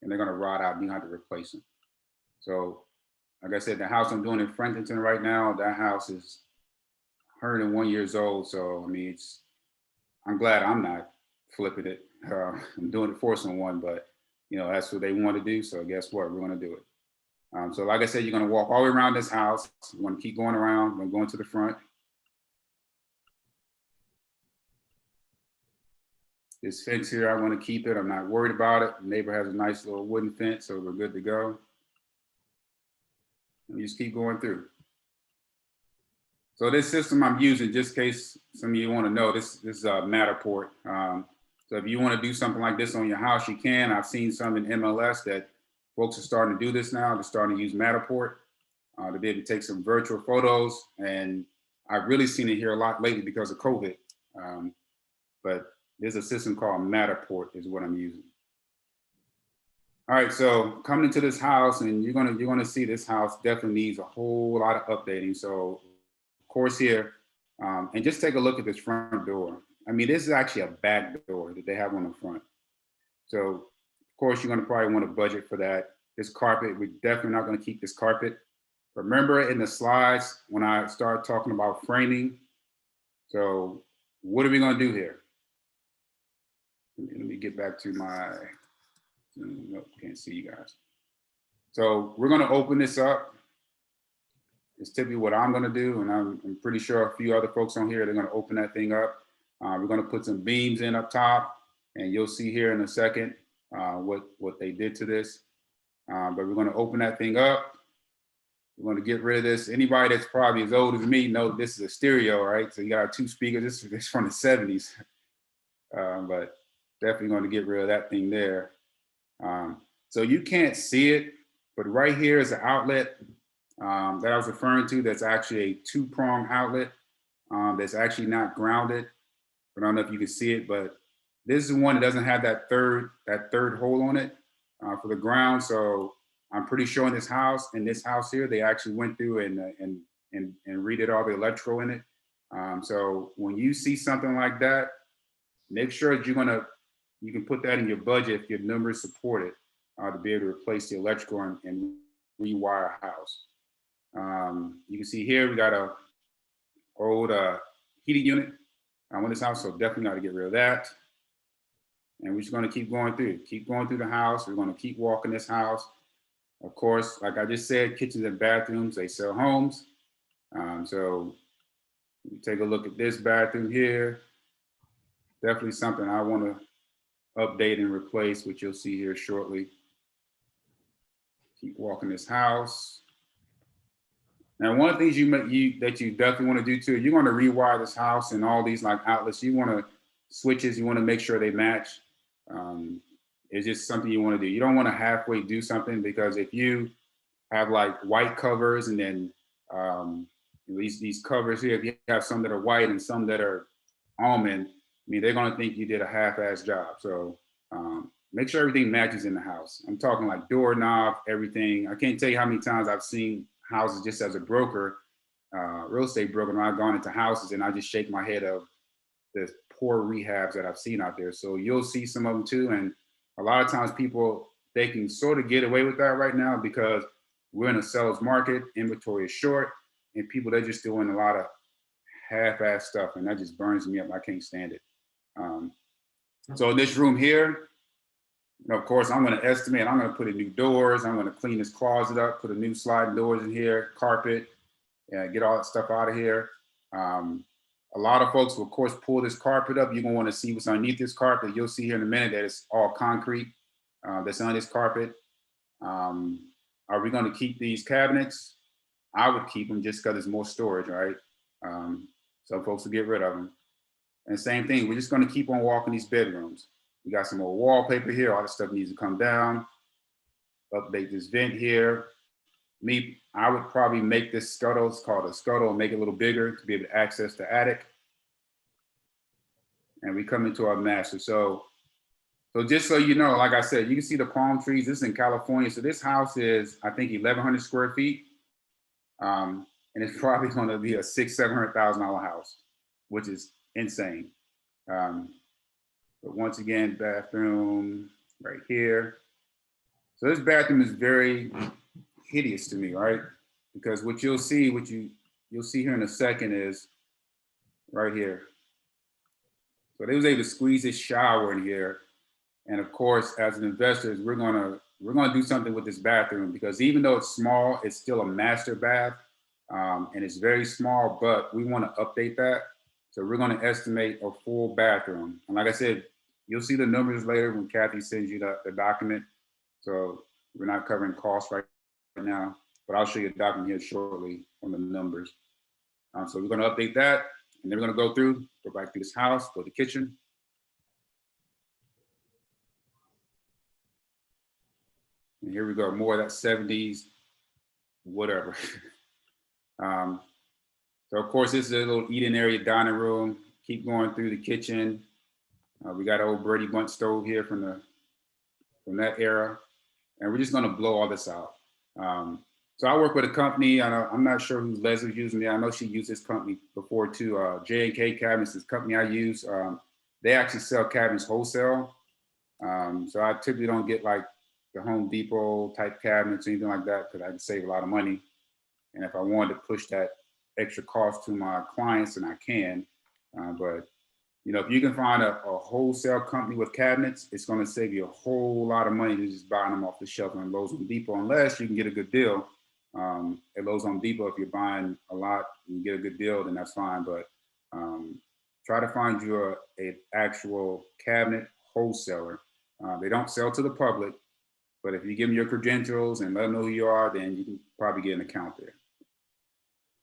and they're going to rot out, and you have to replace them. So, like I said, the house I'm doing in Franklinton right now, that house is 101 years old. So, I mean, I'm glad I'm not flipping it. I'm doing it for someone, but you know, that's what they want to do. So guess what? We're going to do it. So like I said, you're going to walk all the way around this house. You're going to keep going around. We're going to the front. This fence here, I want to keep it. I'm not worried about it. The neighbor has a nice little wooden fence, so we're good to go. And you just keep going through. So this system I'm using, just in case some of you want to know, this is Matterport. So if you want to do something like this on your house, you can. I've seen some in MLS that folks are starting to do this now. They're starting to use Matterport to be able to take some virtual photos. And I've really seen it here a lot lately because of COVID. But there's a system called Matterport is what I'm using. All right, so coming into this house, and you're gonna see this house definitely needs a whole lot of updating. So of course here, and just take a look at this front door. I mean, this is actually a back door that they have on the front. So of course you're gonna probably want to budget for that. This carpet, we're definitely not gonna keep this carpet. Remember in the slides when I started talking about framing. So what are we gonna do here? Let me get back to my, nope, can't see you guys. So we're gonna open this up. It's typically what I'm gonna do, and I'm pretty sure a few other folks on here, they're gonna open that thing up. We're gonna put some beams in up top, and you'll see here in a second what they did to this. But we're gonna open that thing up. We're gonna get rid of this. Anybody that's probably as old as me know this is a stereo, right? So you got our two speakers. This is from the 70s, but definitely gonna get rid of that thing there. So you can't see it, but right here is an outlet that I was referring to. That's actually a two-prong outlet that's actually not grounded. I don't know if you can see it, but this is one that doesn't have that third hole on it for the ground. So I'm pretty sure in this house here, they actually went through and redid all the electrical in it. So when you see something like that, make sure that you can put that in your budget if your numbers support it to be able to replace the electrical and rewire a house. You can see here we got a old heating unit on this house, so definitely got to get rid of that. And we're just going to keep going through the house. We're going to keep walking this house. Of course, like I just said, kitchens and bathrooms, they sell homes. So you take a look at this bathroom here. Definitely something I want to update and replace, which you'll see here shortly. Keep walking this house. Now, one of the things that you definitely want to do too, you're going to rewire this house and all these like outlets. You want to switches, you want to make sure they match. It's just something you want to do. You don't want to halfway do something, because if you have like white covers and then these covers here, if you have some that are white and some that are almond, I mean, they're going to think you did a half-ass job. So make sure everything matches in the house. I'm talking like doorknob, everything. I can't tell you how many times I've seen houses just as a broker, real estate broker, and I've gone into houses and I just shake my head of the poor rehabs that I've seen out there. So you'll see some of them too. And a lot of times people, they can sort of get away with that right now, because we're in a seller's market, inventory is short, and people, they're just doing a lot of half-ass stuff, and that just burns me up. I can't stand it. So in this room here, of course, I'm going to estimate, I'm going to put in new doors, I'm going to clean this closet up, put a new sliding doors in here, carpet, get all that stuff out of here. A lot of folks will, of course, pull this carpet up. You're going to want to see what's underneath this carpet. You'll see here in a minute that it's all concrete that's on this carpet. Are we going to keep these cabinets? I would keep them just because it's more storage, right? Some folks will get rid of them. And same thing, we're just going to keep on walking these bedrooms. We got some more wallpaper here. All this stuff needs to come down. Update this vent here. I would probably make this scuttle, it's called a scuttle, and make it a little bigger to be able to access the attic. And we come into our master. So just so you know, like I said, you can see the palm trees. This is in California. So this house is, I think, 1,100 square feet. And it's probably going to be a $600,000-$700,000 house, which is insane. But once again, bathroom right here. So this bathroom is very hideous to me, right? Because what you'll see here in a second is right here. So they was able to squeeze this shower in here. And of course, as an investor, we're gonna do something with this bathroom, because even though it's small, it's still a master bath. And it's very small, but we want to update that. So we're going to estimate a full bathroom. And like I said, you'll see the numbers later when Kathy sends you the document. So we're not covering costs right now, but I'll show you a document here shortly on the numbers. So we're going to update that, and then we're going to go back through this house, go to the kitchen. And here we go, more of that 70s, whatever. So of course, this is a little eating area, dining room. Keep going through the kitchen. We got an old Brady Bunch stove here from that era, and we're just going to blow all this out. So I work with a company. I'm not sure who Leslie's using me. I know she used this company before too. J&K Cabinets is the company I use. They actually sell cabinets wholesale. So I typically don't get like the Home Depot type cabinets or anything like that, because I can save a lot of money. And if I wanted to push that extra cost to my clients, then I can. But you know, if you can find a wholesale company with cabinets, it's going to save you a whole lot of money than just buying them off the shelf in Lowe's Home Depot, unless you can get a good deal. At Lowe's Home Depot, if you're buying a lot and you get a good deal, then that's fine. But try to find you an actual cabinet wholesaler. They don't sell to the public, but if you give them your credentials and let them know who you are, then you can probably get an account there.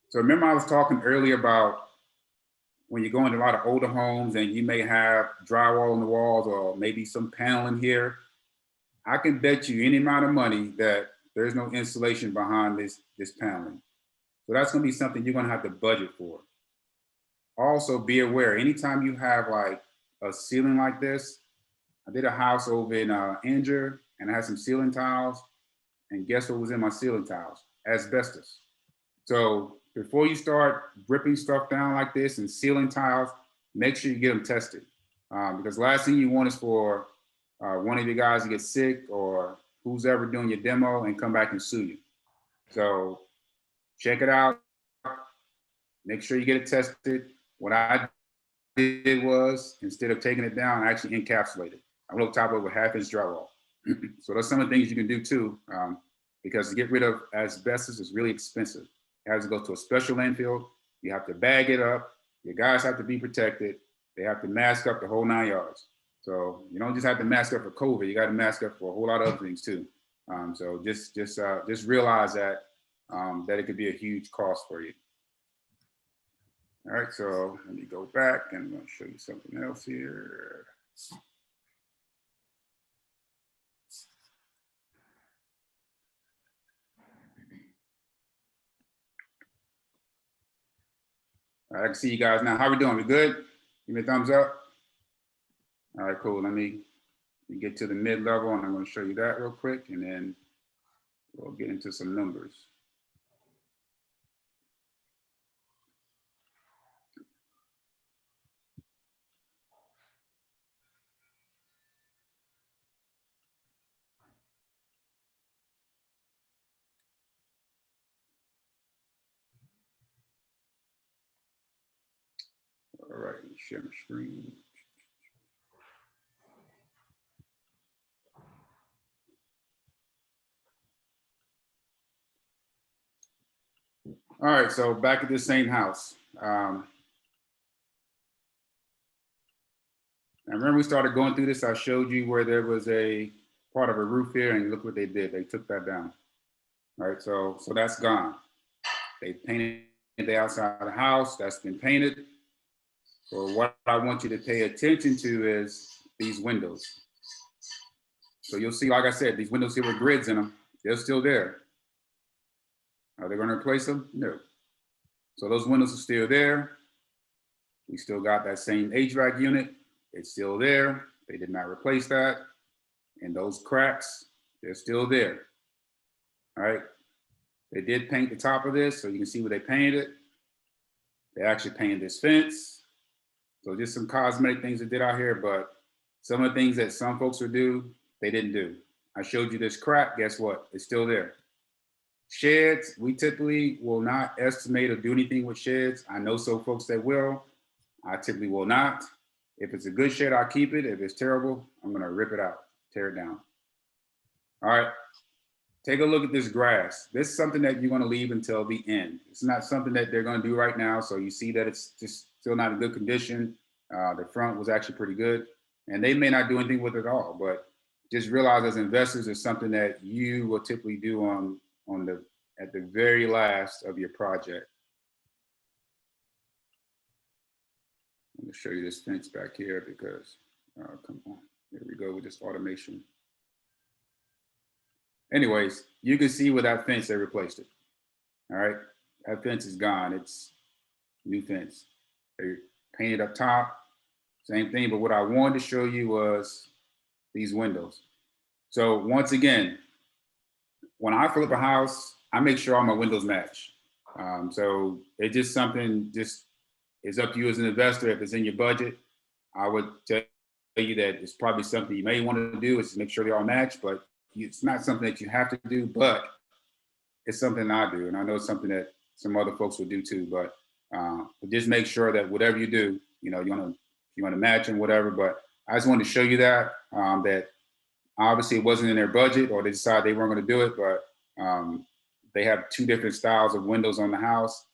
So remember, I was talking earlier about when you go into a lot of older homes and you may have drywall on the walls or maybe some paneling here. I can bet you any amount of money that there's no insulation behind this paneling. So that's going to be something you're going to have to budget for. Also, be aware, anytime you have like a ceiling like this, I did a house over in Injure, and I had some ceiling tiles, and guess what was in my ceiling tiles? Asbestos. So before you start ripping stuff down like this and ceiling tiles, make sure you get them tested. Because last thing you want is for one of you guys to get sick, or who's ever doing your demo, and come back and sue you. So check it out. Make sure you get it tested. What I did was, instead of taking it down, I actually encapsulated. I wrote top over 1/2-inch drywall. So that's some of the things you can do too, because to get rid of asbestos is really expensive. It has to go to a special landfill. You have to bag it up. Your guys have to be protected. They have to mask up the whole 9 yards. So you don't just have to mask up for COVID. You got to mask up for a whole lot of other things too. So just realize that it could be a huge cost for you. All right, so let me go back and I'm going to show you something else here. All right, I can see you guys now. How we doing? We good? Give me a thumbs up. All right, cool. Let me get to the mid-level, and I'm going to show you that real quick, and then we'll get into some numbers. All right, let me share my screen. All right, so back at the same house. I remember we started going through this. I showed you where there was a part of a roof here, and look what they did. They took that down. All right, so that's gone. They painted the outside of the house. That's been painted. So what I want you to pay attention to is these windows. So you'll see, like I said, these windows here with grids in them, they're still there. Are they gonna replace them? No. So those windows are still there. We still got that same HVAC unit. It's still there. They did not replace that. And those cracks, they're still there. All right. They did paint the top of this, so you can see where they painted it. They actually painted this fence. So just some cosmetic things they did out here, but some of the things that some folks would do, they didn't do. I showed you this crack, guess what? It's still there. Sheds, we typically will not estimate or do anything with sheds. I know some folks that will. I typically will not. If it's a good shed, I'll keep it. If it's terrible, I'm gonna rip it out, tear it down. All right, take a look at this grass. This is something that you're gonna leave until the end. It's not something that they're gonna do right now. So you see that it's just still not in good condition. The front was actually pretty good. And they may not do anything with it at all, but just realize as investors, it's something that you will typically do at the very last of your project. I'm gonna show you this fence back here because, come on, here we go with this automation. Anyways, you can see with that fence, they replaced it. All right, that fence is gone. It's new fence. They painted up top, same thing, but what I wanted to show you was these windows. So once again, when I flip a house, I make sure all my windows match. So it's just something, just it's up to you as an investor. If it's in your budget, I would tell you that it's probably something you may want to do is to make sure they all match, but it's not something that you have to do, but it's something I do. And I know it's something that some other folks will do too, but just make sure that whatever you do, you know, you want to match and whatever, but I just wanted to show you that, that obviously it wasn't in their budget or they decided they weren't going to do it, but they have two different styles of windows on the house.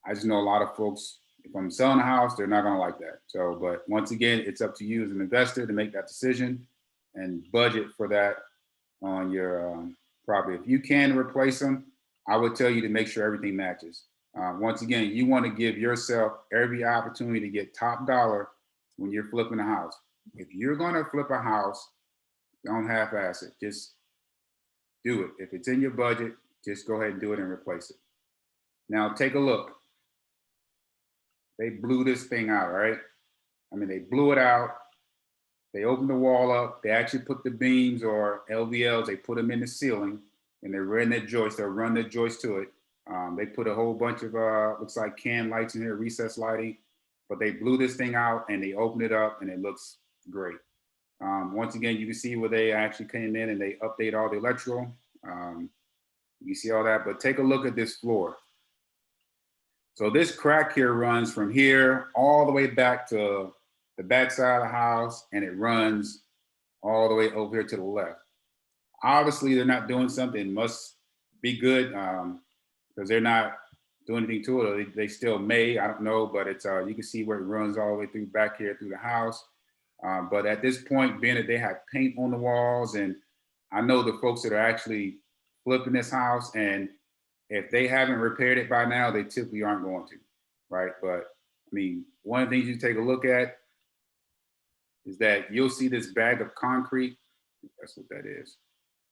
I just know a lot of folks, if I'm selling a house, they're not going to like that. So, but once again, it's up to you as an investor to make that decision and budget for that on your property. If you can replace them, I would tell you to make sure everything matches. Once again, you want to give yourself every opportunity to get top dollar when you're flipping a house. If you're going to flip a house, don't half-ass it. Just do it. If it's in your budget, just go ahead and do it and replace it. Now take a look. They blew this thing out, right? I mean, they blew it out. They opened the wall up. They actually put the beams or LVLs, they put them in the ceiling and they ran their joist, they'll run their joist to it. They put a whole bunch of, looks like can lights in here, recessed lighting, but they blew this thing out and they opened it up and it looks great. Once again, you can see where they actually came in and they update all the electrical. You see all that, but take a look at this floor. So this crack here runs from here all the way back to the back side of the house, and it runs all the way over here to the left. Obviously, they're not doing something, it must be good because they're not doing anything to it, or they still may, I don't know, but it's you can see where it runs all the way through back here through the house. But at this point, being that they have paint on the walls, and I know the folks that are actually flipping this house, and if they haven't repaired it by now, they typically aren't going to, right? But I mean, one of the things you take a look at is that you'll see this bag of concrete. That's what that is.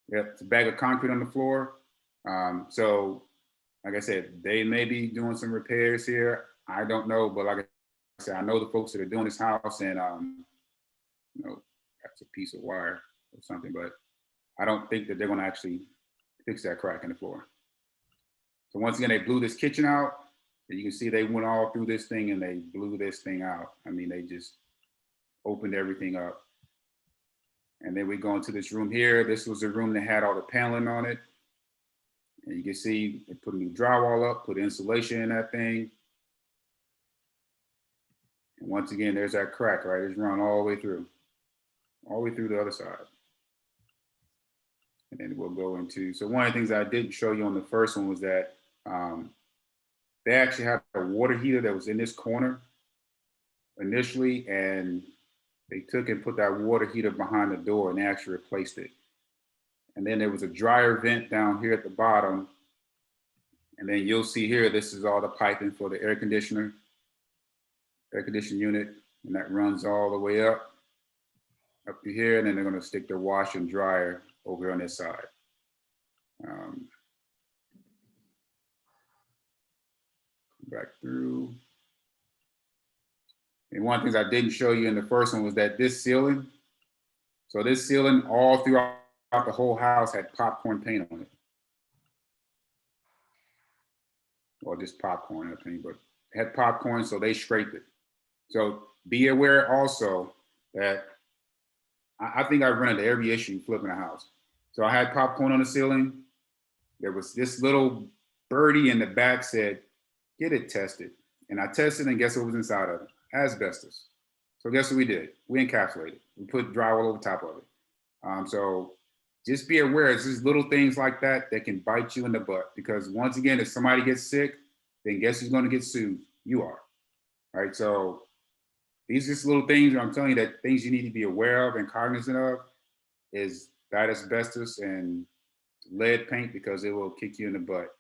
Yep, it's a bag of concrete on the floor. So like I said, they may be doing some repairs here. I don't know, but like I said, I know the folks that are doing this house, and you know, that's a piece of wire or something, but I don't think that they're gonna actually fix that crack in the floor. So once again, they blew this kitchen out, and you can see they went all through this thing and they blew this thing out. I mean, they just opened everything up. And then we go into this room here. This was the room that had all the paneling on it. And you can see they put a new drywall up, put insulation in that thing. once again, there's that crack, right? It's run all the way through the other side. And then we'll go into, so one of the things I didn't show you on the first one was that they actually had a water heater that was in this corner initially, and they took and put that water heater behind the door and they actually replaced it. And then there was a dryer vent down here at the bottom. And then you'll see here, this is all the piping for the air conditioning unit. And that runs all the way up to here. And then they're gonna stick their washer and dryer over here on this side. Back through. And one of the things I didn't show you in the first one was that this ceiling, so this ceiling all throughout the whole house had popcorn paint on it. Or just popcorn, I think, but it had popcorn, so they scraped it. So be aware also that I think I run into every issue flipping a house. So I had popcorn on the ceiling. There was this little birdie in the back said, get it tested. And I tested and guess what was inside of it? Asbestos. So guess what we did? We encapsulated. We put drywall over top of it. So just be aware, it's just little things like that that can bite you in the butt. Because once again, if somebody gets sick, then guess who's going to get sued? You are. All right. So these are just little things, I'm telling you, that things you need to be aware of and cognizant of is that asbestos and lead paint, because it will kick you in the butt.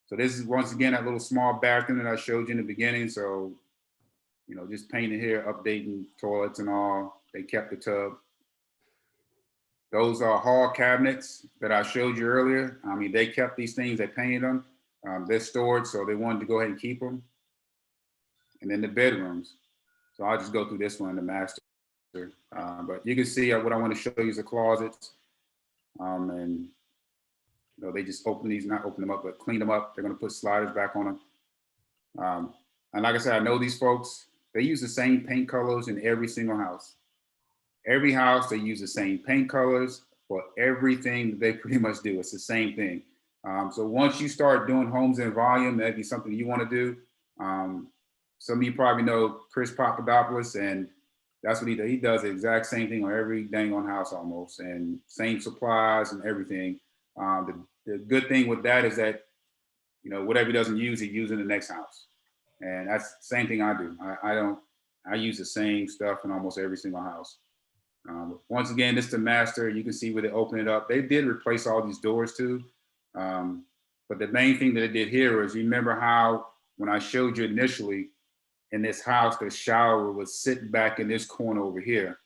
So this is once again that little small bathroom that I showed you in the beginning. So, you know, just painting here, updating toilets and all. They kept the tub. Those are hall cabinets that I showed you earlier. I mean, they kept these things, they painted them. They're stored, so they wanted to go ahead and keep them. And then the bedrooms. So I'll just go through this one, the master. But you can see what I want to show you is the closets. And you know, they just open these, not open them up, but clean them up. They're going to put sliders back on them. And like I said, I know these folks, they use the same paint colors in every single house. Every house, they use the same paint colors for everything that they pretty much do. It's the same thing. So once you start doing homes in volume, that'd be something you want to do. Some of you probably know Chris Papadopoulos, and that's what he does. He does the exact same thing on every dang on house almost, and same supplies and everything. The good thing with that is that, you know, whatever he doesn't use, he uses in the next house. And that's the same thing I do. I use the same stuff in almost every single house. Once again, this is the master. You can see where they open it up. They did replace all these doors too. But the main thing that they did here is, remember how when I showed you initially in this house, the shower was sitting back in this corner over here.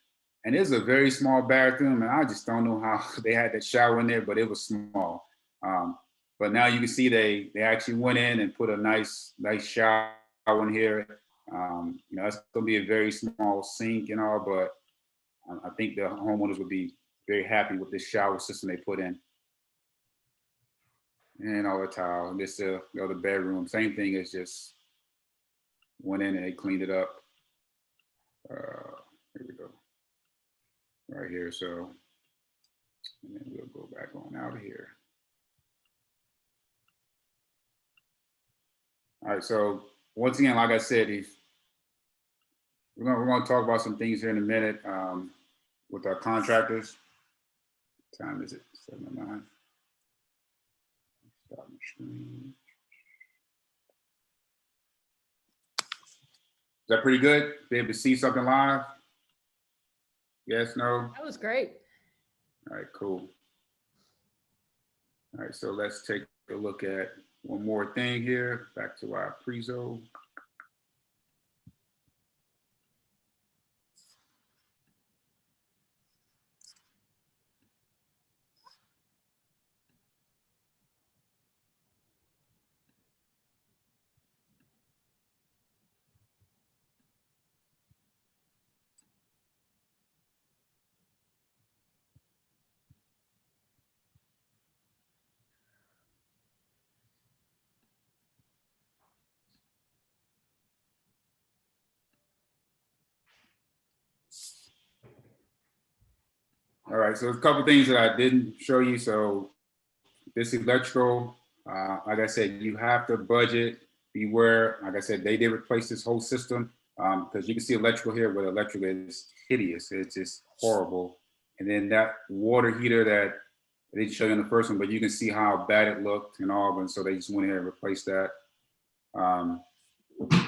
And it's a very small bathroom, and I just don't know how they had that shower in there, but it was small. But now you can see they actually went in and put a nice shower in here. You know, it's gonna be a very small sink and all, but I think the homeowners would be very happy with this shower system they put in. And all the tile. This the other bedroom, same thing. It's just went in and they cleaned it up. Here we go. Right here. So, and then we'll go back on out of here. All right. So once again, like I said, we're going to talk about some things here in a minute with our contractors. What time is it? 7:09. Stop my screen. Is that pretty good? Be able to see something live? Yes, no? That was great. All right, cool. All right, so let's take a look at one more thing here. Back to our prezo. All right, so there's a couple things that I didn't show you. So this electrical, like I said, you have to budget, beware. Like I said, they did replace this whole system. because you can see electrical here, but electrical is hideous. It's just horrible. And then that water heater that they didn't show you in the first one, but you can see how bad it looked and all of them. So they just went ahead and replaced that.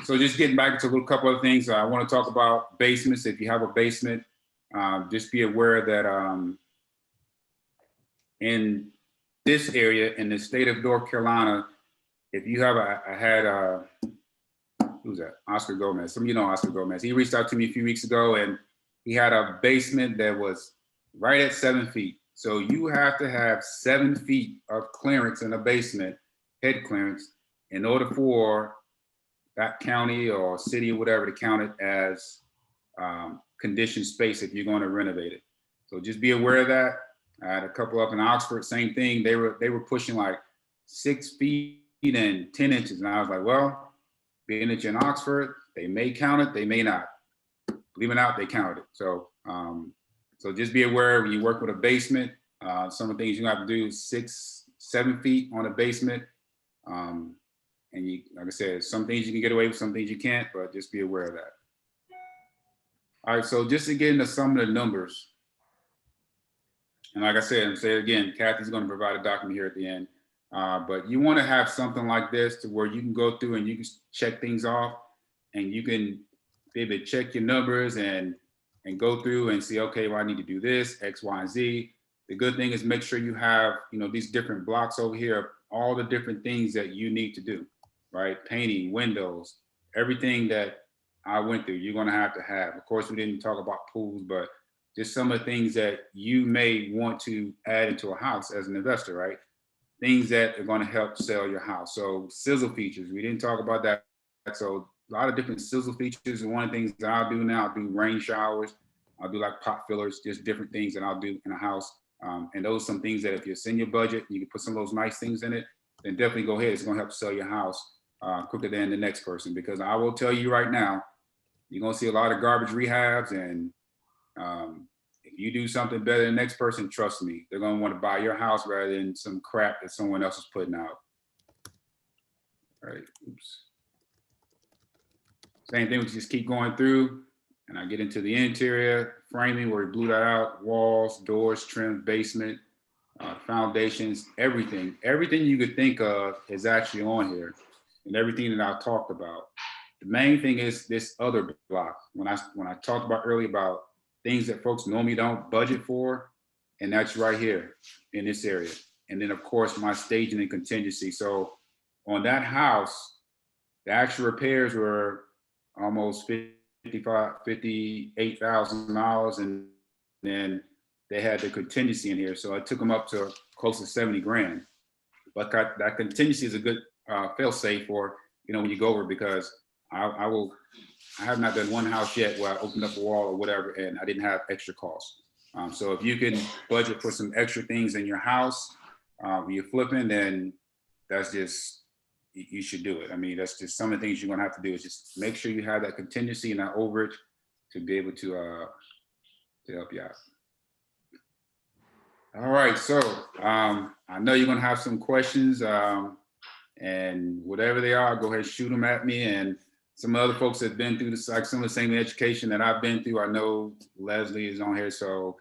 So just getting back to a couple of things, I want to talk about basements. If you have a basement, just be aware that in this area, in the state of North Carolina, if you have who's that? Oscar Gomez. Some of you know Oscar Gomez. He reached out to me a few weeks ago and he had a basement that was right at 7 feet. So you have to have 7 feet of clearance in a basement, head clearance, in order for that county or city or whatever to count it as conditioned space if you're going to renovate it. So just be aware of that. I had a couple up in Oxford, same thing. They were pushing like 6 feet and 10 inches. And I was like, well, being that you're in Oxford, they may count it, they may not. Believe it or not, they counted it. So so just be aware when you work with a basement, some of the things you have to do is 6, 7 feet on a basement. And you, like I said, some things you can get away with, some things you can't, but just be aware of that. All right, so just to get into some of the numbers, and like I said, I'm saying again, Kathy's going to provide a document here at the end, but you want to have something like this to where you can go through and you can check things off, and you can be able to check your numbers and go through and see, okay, well, I need to do this, X, Y, and Z. The good thing is make sure you have, these different blocks over here, all the different things that you need to do, right? Painting, windows, everything that I went through, you're going to have. Of course, we didn't talk about pools, but just some of the things that you may want to add into a house as an investor, right? Things that are going to help sell your house. So sizzle features, we didn't talk about that. So a lot of different sizzle features. And one of the things that I'll do now, I'll do rain showers. I'll do like pot fillers, just different things that I'll do in a house. And those are some things that if it's in your budget, you can put some of those nice things in it, then definitely go ahead. It's going to help sell your house quicker than the next person. Because I will tell you right now, you're going to see a lot of garbage rehabs. And if you do something better than the next person, trust me, they're going to want to buy your house rather than some crap that someone else is putting out. All right, oops. Same thing, we just keep going through. And I get into the interior, framing where we blew that out, walls, doors, trim, basement, foundations, everything. Everything you could think of is actually on here, and everything that I talked about. The main thing is this other block. When I talked about earlier about things that folks normally don't budget for, and that's right here in this area. And then of course my staging and contingency. So on that house, the actual repairs were almost $58,000, and then they had the contingency in here. So it took them up to close to 70 grand. But that contingency is a good fail safe for, when you go over, because I have not done one house yet where I opened up a wall or whatever and I didn't have extra costs. So if you can budget for some extra things in your house when you're flipping, then that's just, you should do it. I mean, that's just some of the things you're gonna have to do is just make sure you have that contingency and that overage to be able to help you out. All right, so I know you're gonna have some questions, and whatever they are, go ahead and shoot them at me. And some other folks that have been through this, like some of the same education that I've been through. I know Leslie is on here, so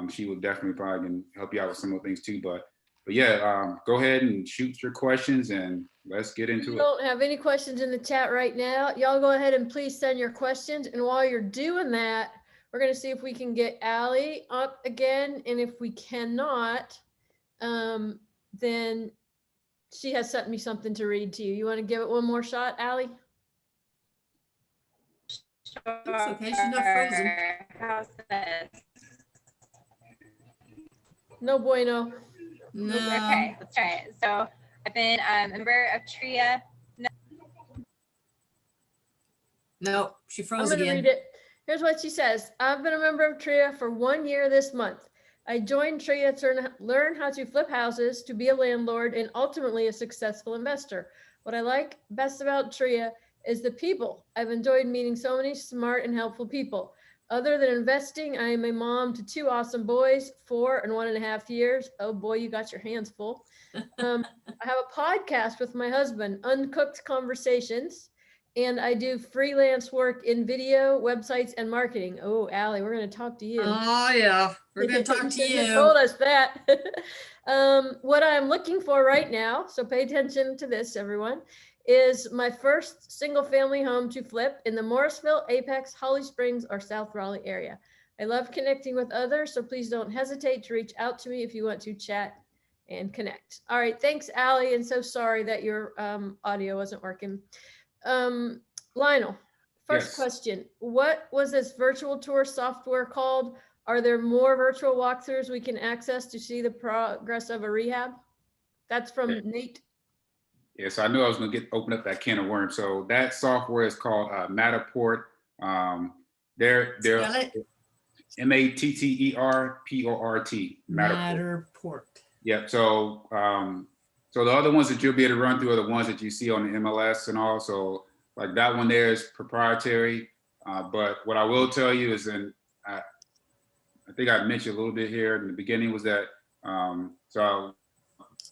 she will definitely probably can help you out with some of the things too. But yeah, go ahead and shoot your questions and let's get into it. We don't have any questions in the chat right now. Y'all go ahead and please send your questions. And while you're doing that, we're going to see if we can get Allie up again. And if we cannot, then she has sent me something to read to you. You want to give it one more shot, Allie? It's okay, she's not frozen. How's this? No bueno. No. Okay, let's try it. So I've been a member of TREIA. No, she I'm froze going to again. read it. Here's what she says. I've been a member of TREIA for 1 year this month. I joined TREIA to learn how to flip houses, to be a landlord, and ultimately a successful investor. What I like best about TREIA is the people. I've enjoyed meeting so many smart and helpful people. Other than investing, I am a mom to 2 awesome boys, 4 and 1.5 years. Oh boy, you got your hands full. I have a podcast with my husband, Uncooked Conversations, and I do freelance work in video, websites, and marketing. Oh, Allie, we're going to talk to you. Oh, yeah, we're gonna talk to shouldn't have you. told us that. What I'm looking for right now, so pay attention to this, everyone, is my first single family home to flip in the Morrisville, Apex, Holly Springs, or South Raleigh area. I love connecting with others, so please don't hesitate to reach out to me if you want to chat and connect. All right, thanks, Allie, and so sorry that your audio wasn't working. Lionel, first Yes. question. What was this virtual tour software called? Are there more virtual walkthroughs we can access to see the progress of a rehab? That's from Nate. Yeah, so I knew I was going to open up that can of worms. So that software is called Matterport. They're Spell it. Matterport. Matterport. Yep. So so the other ones that you'll be able to run through are the ones that you see on the MLS and all. So like that one there is proprietary. But what I will tell you is, I think I mentioned a little bit here in the beginning, was that so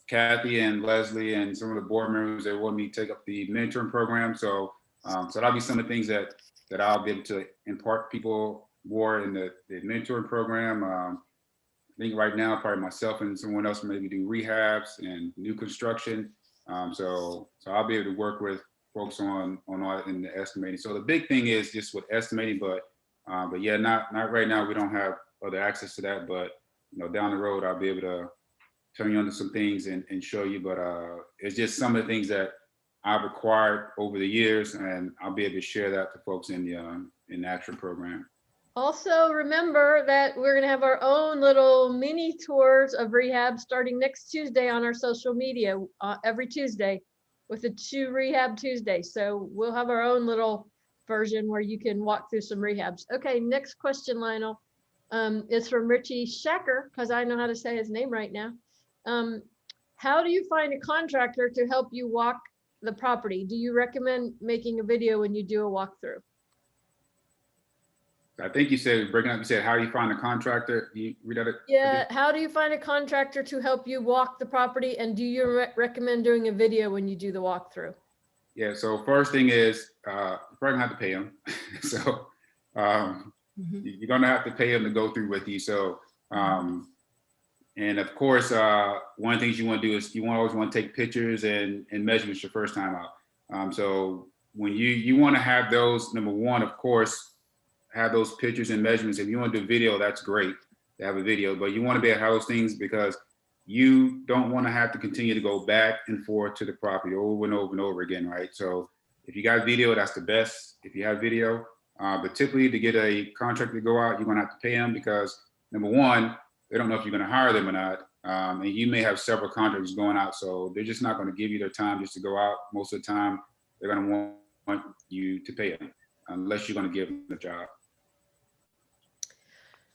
Kathy and Leslie and some of the board members, they want me to take up the mentoring program. So so that'll be some of the things that I'll be able to impart people more in the mentoring program. I think right now, probably myself and someone else maybe do rehabs and new construction. So I'll be able to work with folks on all in the estimating. So the big thing is just with estimating, but yeah, not right now. We don't have other access to that, but down the road, I'll be able to turn you onto some things and show you. But it's just some of the things that I've acquired over the years, and I'll be able to share that to folks in the action program. Also, remember that we're going to have our own little mini tours of rehab starting next Tuesday on our social media, every Tuesday with a 2 Rehab Tuesday. So we'll have our own little version where you can walk through some rehabs. Okay, next question, Lionel, is from Richie Shacker, because I know how to say his name right now. How do you find a contractor to help you walk the property? Do you recommend making a video when you do a walkthrough? I think you said, breaking up, you said, how do you find a contractor? You read that? Yeah, how do you find a contractor to help you walk the property? And do you recommend doing a video when you do the walkthrough? Yeah, so first thing is, you're probably gonna have to pay them. So you're gonna have to pay them to go through with you. So, and of course, one of the things you wanna do is you always wanna take pictures and measurements your first time out. So when you wanna have those, number one, of course, have those pictures and measurements. If you want to do video, that's great to have a video, but you want to be able to have those things because you don't want to have to continue to go back and forth to the property over and over and over again, right? So if you got video, that's the best if you have video. But typically to get a contractor to go out, you're going to have to pay them because number one, they don't know if you're going to hire them or not. And you may have several contractors going out, so they're just not going to give you their time just to go out. Most of the time, they're going to want you to pay them unless you're going to give them the job.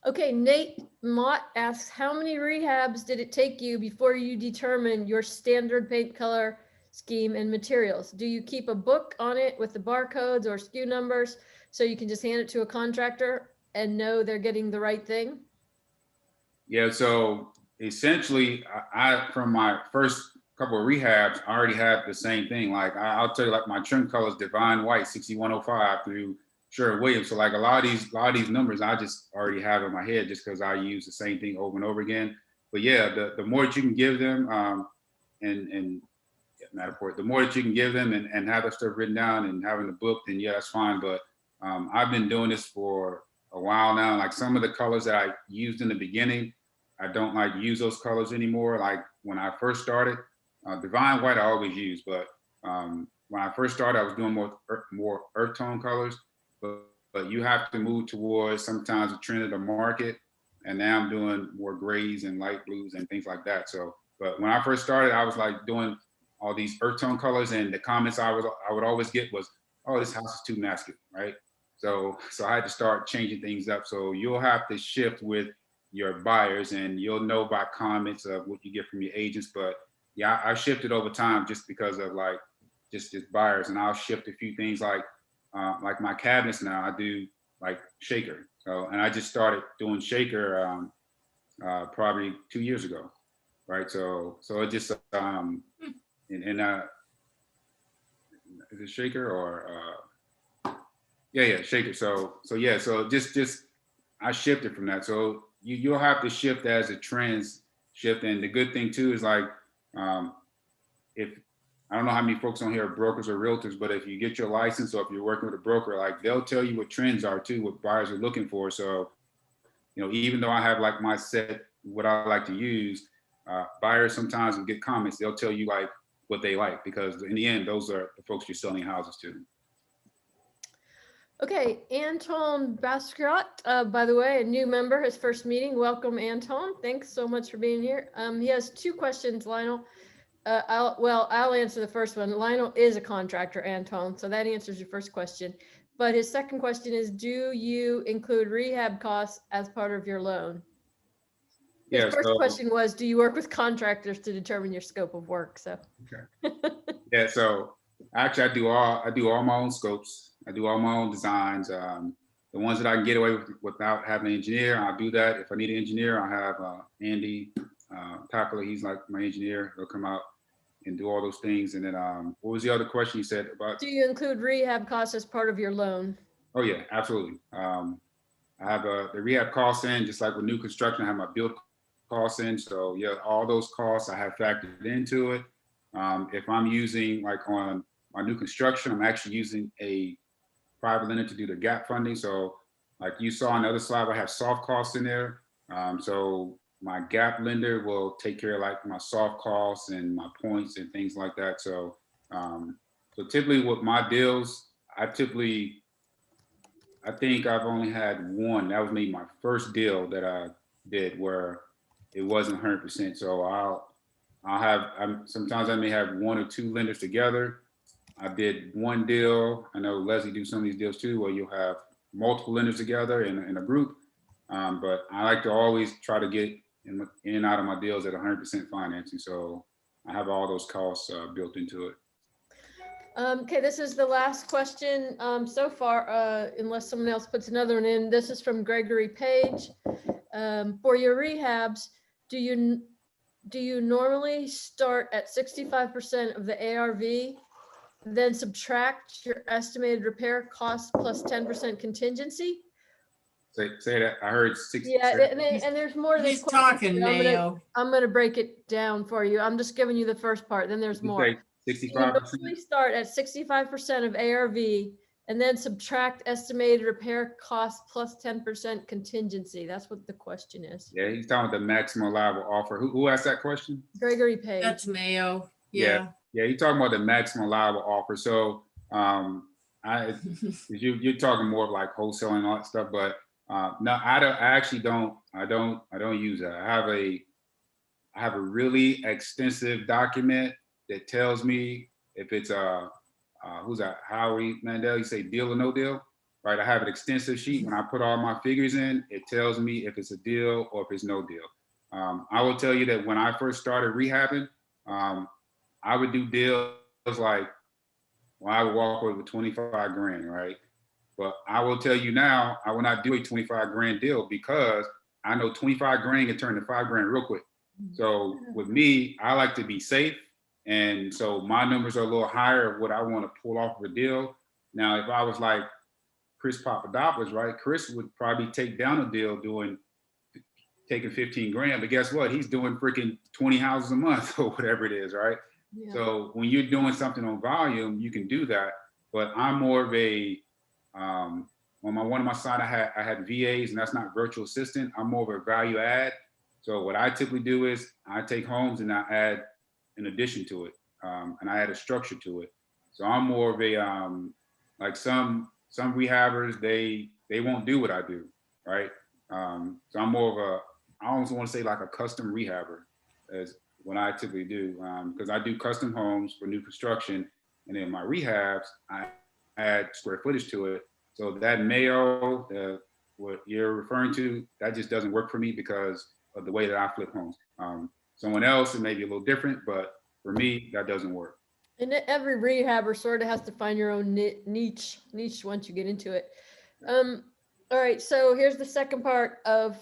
Okay, Nate Mott asks, how many rehabs did it take you before you determined your standard paint color scheme and materials? Do you keep a book on it with the barcodes or SKU numbers so you can just hand it to a contractor and know they're getting the right thing? Yeah, so essentially, I from my first couple of rehabs, I already have the same thing. Like I'll tell you, like my trim color is Divine White 6105 through Sherwin-Williams. So like a lot of these numbers I just already have in my head just because I use the same thing over and over again. But yeah, the more that you can give them, and Matterport, the more that you can give them and have that stuff written down and having the book, then yeah, that's fine. But I've been doing this for a while now. Like some of the colors that I used in the beginning, I don't like use those colors anymore. Like when I first started, Divine White I always use, but when I first started, I was doing more earth tone colors. But you have to move towards sometimes the trend of the market. And now I'm doing more grays and light blues and things like that. So, but when I first started, I was like doing all these earth tone colors, and the comments I would always get was, "Oh, this house is too masculine," right? So I had to start changing things up. So you'll have to shift with your buyers, and you'll know by comments of what you get from your agents. But yeah, I shifted over time just because of like just buyers, and I'll shift a few things like my cabinets now. I do like shaker. So, and I just started doing shaker probably 2 years ago, right? So it just it's is it shaker or yeah, shaker. So yeah, so just I shifted from that. So you'll have to shift as a trends shift. And the good thing too is like if I don't know how many folks on here are brokers or realtors, but if you get your license or if you're working with a broker, like they'll tell you what trends are too, what buyers are looking for. So, you know, even though I have like my set, what I like to use, buyers sometimes will get comments, they'll tell you like what they like, because in the end, those are the folks you're selling houses to. Okay, Anton Basquiat, by the way, a new member, his first meeting. Welcome, Anton. Thanks so much for being here. He has two questions, Lionel. I'll answer the first one. Lionel is a contractor, Anton, so that answers your first question. But his second question is, do you include rehab costs as part of your loan? His Yeah. first So, question was, do you work with contractors to determine your scope of work? So. okay. Yeah. So actually, I do all my own scopes. I do all my own designs. The ones that I can get away with without having an engineer, I'll do that. If I need an engineer, I have Andy Takala. He's like my engineer. He'll come out and do all those things. And then what was the other question you said about? Do you include rehab costs as part of your loan? Oh yeah, absolutely. I have the rehab costs in, just like with new construction, I have my build costs in. So yeah, all those costs I have factored into it. If I'm using like on my new construction, I'm actually using a private lender to do the gap funding. So like you saw on the other slide, I have soft costs in there. So my gap lender will take care of like my soft costs and my points and things like that. So so typically with my deals, I think I've only had one. That was maybe my first deal that I did where it wasn't 100%. So sometimes I may have one or two lenders together. I did one deal. I know Leslie do some of these deals too, where you'll have multiple lenders together in a group. But I like to always try to get in and out of my deals at 100% financing. So I have all those costs built into it. Okay, this is the last question so far, unless someone else puts another one in. This is from Gregory Page. For your rehabs, do you normally start at 65% of the ARV, then subtract your estimated repair costs plus 10% contingency? Say that. I heard 60. Yeah, and there's more to this He's question. talking, Mayo. I'm gonna break it down for you. I'm just giving you the first part, then there's more. 65%. We start at 65% of ARV and then subtract estimated repair costs plus 10% contingency. That's what the question is. Yeah, he's talking about the maximum allowable offer. Who asked that question? Gregory Page. That's Mayo. Yeah. Yeah, you're talking about the maximum allowable offer. So you're talking more of like wholesaling and all that stuff, but no, I don't use that. I have a really extensive document that tells me if it's who's that, Howie Mandel, you say deal or no deal, right? I have an extensive sheet. When I put all my figures in, it tells me if it's a deal or if it's no deal. I will tell you that when I first started rehabbing, I would do deals like, well, I would walk away with 25 grand, right? But I will tell you now, I will not do a 25 grand deal because I know 25 grand can turn to 5 grand real quick. So with me, I like to be safe. And so my numbers are a little higher of what I want to pull off of a deal. Now, if I was like Chris Papadopoulos, right? Chris would probably take down a deal taking 15 grand, but guess what? He's doing freaking 20 houses a month or whatever it is, right? Yeah. So when you're doing something on volume, you can do that. But I'm more of a, on one of my side, I had VAs, and that's not virtual assistant. I'm more of a value add. So what I typically do is I take homes and I add an addition to it, and I add a structure to it. So I'm more of a, like some rehabbers, they won't do what I do, right? So I'm more of a, I almost want to say like a custom rehabber as what I typically do, because I do custom homes for new construction, and then my rehabs, I add square footage to it. So that Mayo, what you're referring to, that just doesn't work for me because of the way that I flip homes. Someone else, it may be a little different, but for me, that doesn't work. And every rehabber sort of has to find your own niche once you get into it. All right, so here's the second part of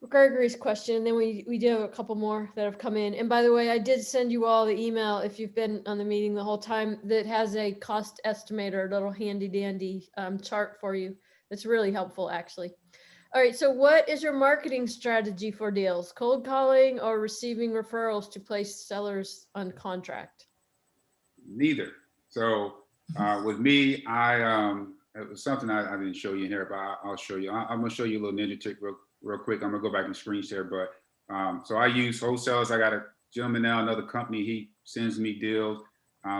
Gregory's question, and then we do have a couple more that have come in. And by the way, I did send you all the email, if you've been on the meeting the whole time, that has a cost estimator, a little handy dandy chart for you. That's really helpful, actually. All right, so what is your marketing strategy for deals? Cold calling or receiving referrals to place sellers on contract? Neither. So with me, it was something I didn't show you in here, but I'll show you. I'm gonna show you a little ninja trick real quick. I'm gonna go back and screen share, but so I use wholesalers. I got a gentleman now, another company, he sends me deals.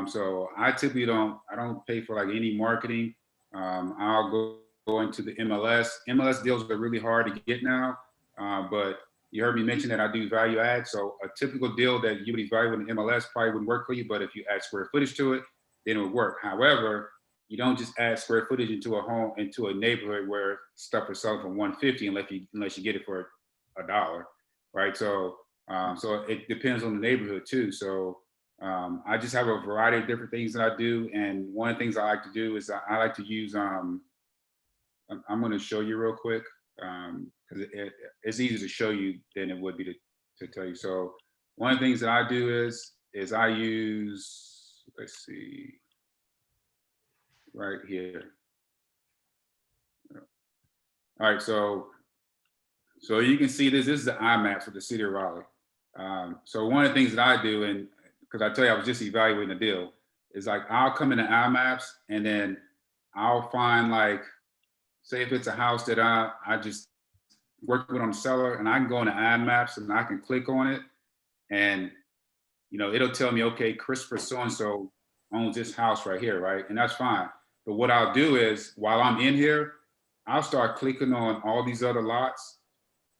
So I typically don't pay for like any marketing. I'll go into the MLS. MLS deals are really hard to get now, but you heard me mention that I do value add. So a typical deal that you would evaluate in MLS probably wouldn't work for you, but if you add square footage to it, then it would work. However, you don't just add square footage into a home, into a neighborhood where stuff is selling for $150 unless you get it for $1, right? So so it depends on the neighborhood too. So I just have a variety of different things that I do, and one of the things I like to do is I like to use I'm going to show you real quick because it's easier to show you than it would be to tell you. So one of the things that I do is I use, let's see, right here. All right, so you can see this is the IMAP for the city of Raleigh. So one of the things that I do, and because I tell you I was just evaluating a deal, is like I'll come into IMAPs and then I'll find, like, say if it's a house that I just work with on the seller, and I can go into IMAPs and I can click on it, and it'll tell me, okay, Christopher so-and-so owns this house right here, right? And that's fine. But what I'll do is, while I'm in here, I'll start clicking on all these other lots,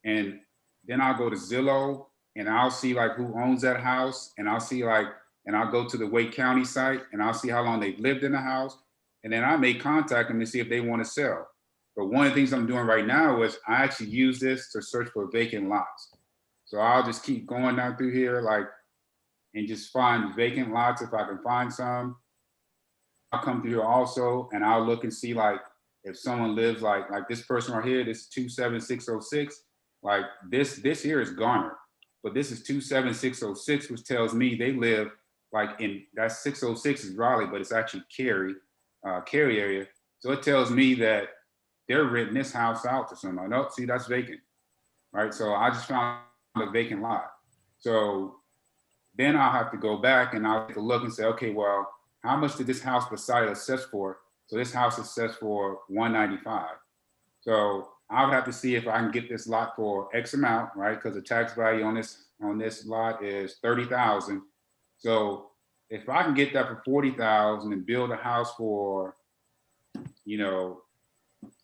and then I'll go to Zillow and I'll see like who owns that house, and I'll see and I'll go to the Wake County site and I'll see how long they've lived in the house, and then I may contact them to see if they want to sell. But one of the things I'm doing right now is I actually use this to search for vacant lots. So I'll just keep going down through here, and just find vacant lots if I can find some. I'll come through here also, and I'll look and see like if someone lives like this person right here, this 27606, like this here is Garner, but this is 27606, which tells me they live like in, that 606 is Raleigh, but it's actually Cary area. So it tells me that they're renting this house out to somebody. Nope, see, that's vacant, right? So I just found a vacant lot. So then I'll have to go back and I'll take a look and say, okay, well, how much did this house beside assess for? So this house is assessed for $195. So I would have to see if I can get this lot for X amount, right? Because the tax value on this lot is $30,000. So if I can get that for $40,000 and build a house for,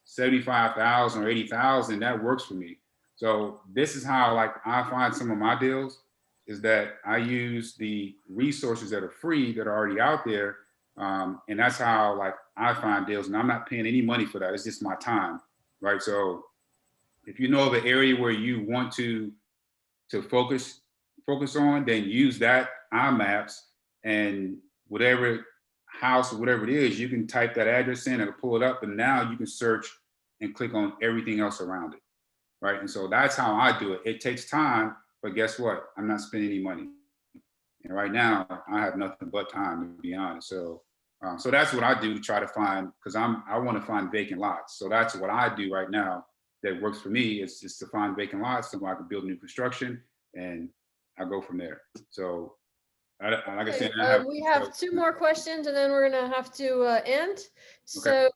$75,000 or $80,000, that works for me. So this is how I find some of my deals, is that I use the resources that are free, that are already out there. And that's how I find deals, and I'm not paying any money for that. It's just my time, right? So if you know of an area where you want to focus on, then use that IMAPs, and whatever house or whatever it is, you can type that address in, it'll pull it up, and now you can search and click on everything else around it, right? And so that's how I do it. It takes time, but guess what? I'm not spending any money. And right now, I have nothing but time, to be honest. So, so that's what I do to try to find, because I want to find vacant lots. So that's what I do right now that works for me, is just to find vacant lots so I can build new construction, and I go from there. So, like I said, we have two more questions, and then we're gonna have to end. So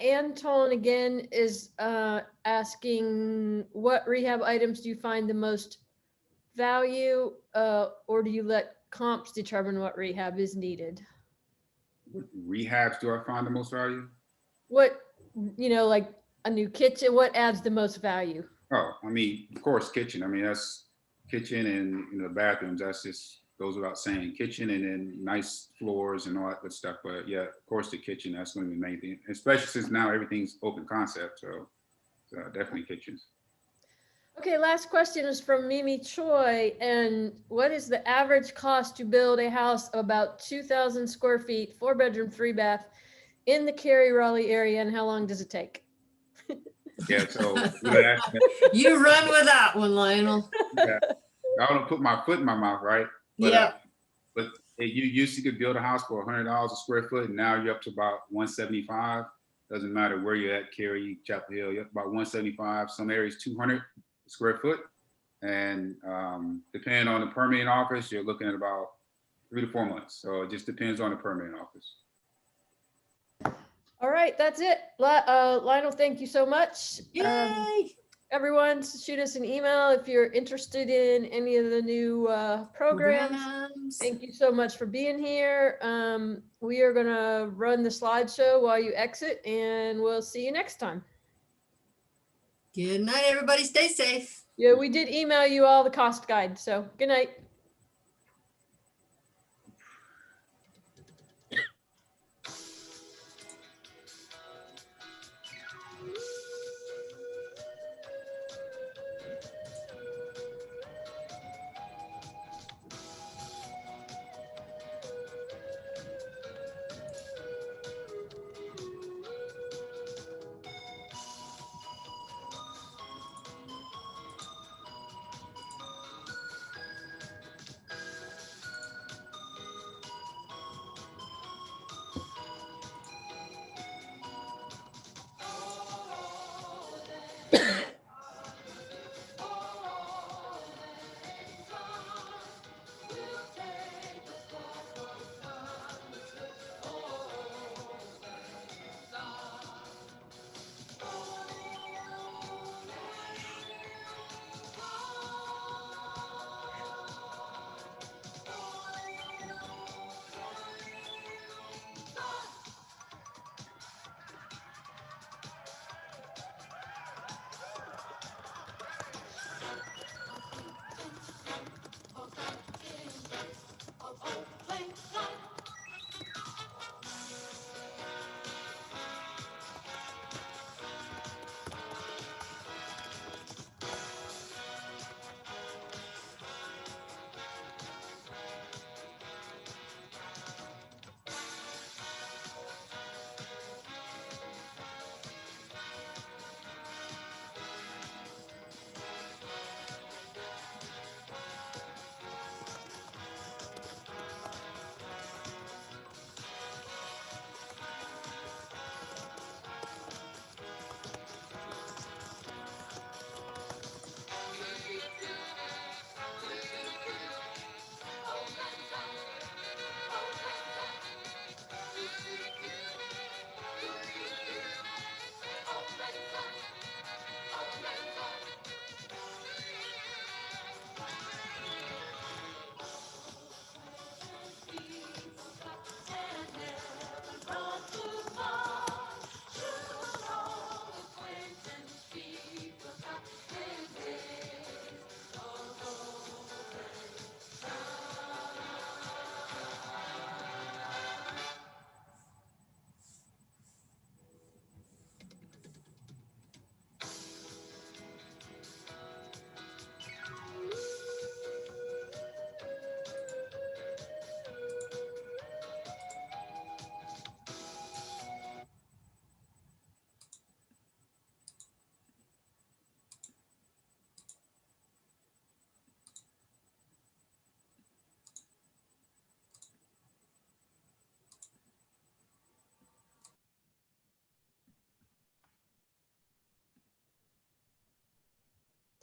Anton again is asking, what rehab items do you find the most value, or do you let comps determine what rehab is needed? What rehabs do I find the most value? What, like a new kitchen, what adds the most value? Oh, I mean, of course, kitchen. I mean, that's kitchen, and the bathrooms. That's just goes without saying. Kitchen, and then nice floors and all that good stuff. But yeah, of course, the kitchen. That's going to be the main thing, especially since now everything's open concept. So definitely kitchens. Okay, last question is from Mimi Choi. And what is the average cost to build a house of about 2,000 square feet, 4-bedroom, 3-bath in the Cary Raleigh area, and how long does it take? Yeah, so yeah, You run with that one, Lionel. yeah. I don't put my foot in my mouth, right? But, Yeah. But you used to could build a house for $100 a square foot, and now you're up to about 175. Doesn't matter where you're at, Cary, Chapel Hill, you're up about 175. Some areas 200 square foot, and depending on the permitting office, you're looking at about 3 to 4 months. So it just depends on the permitting office. All right, that's it. Lionel, thank you so much. Yay. Everyone, shoot us an email if you're interested in any of the new programs. Thank you so much for being here. We are going to run the slideshow while you exit, and we'll see you next time. Good night, everybody. Stay safe. Yeah, we did email you all the cost guide, so good night.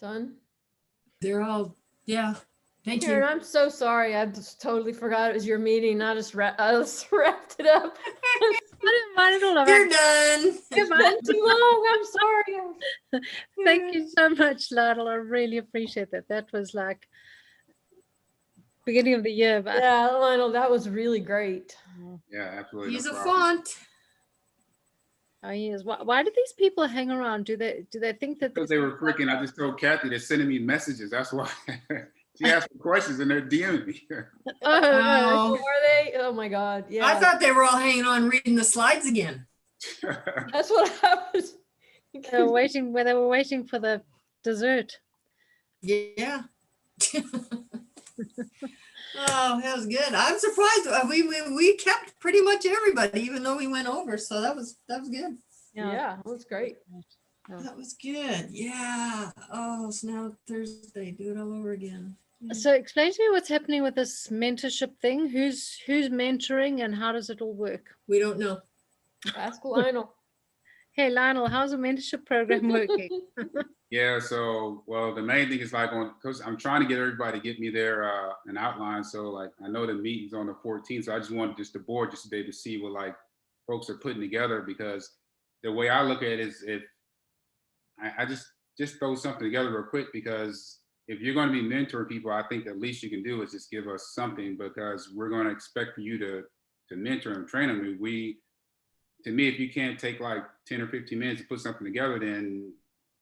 Done. They're all, yeah. Thank Karen, you. I'm so sorry. I just totally forgot it was your meeting. I just wrapped it up. I didn't mind at all. You're done. It's been too long. I'm sorry. Thank you so much, Lionel. I really appreciate that. That was like beginning of the year, but Yeah, Lionel, that was really great. Yeah, absolutely. He's no a problem. font. oh yes. Why do these people hang around? Do they think that Because they were freaking. I just told Kathy they're sending me messages. That's why. She asked me questions and they're DMing me. Oh, Oh, are they? Oh my God. Yeah. I thought they were all hanging on reading the slides again. That's what I was. they were waiting for the dessert? Yeah. Oh, that was good. I'm surprised. We kept pretty much everybody, even though we went over. So that was good. Yeah, that was great. That was good. Yeah. Oh, so now Thursday, do it all over again. So explain to me what's happening with this mentorship thing. Who's mentoring and how does it all work? We don't know. Ask Lionel. Hey Lionel, how's the mentorship program working? Yeah, so well, the main thing is like because I'm trying to get everybody to get me their an outline. So like I know the meeting's on the 14th, so I just wanted just the board just to be able to see what like folks are putting together, because the way I look at it is if I just throw something together real quick, because if you're going to be mentoring people, I think the least you can do is just give us something, because we're going to expect for you to mentor and train them. To me, if you can't take like 10 or 15 minutes to put something together, then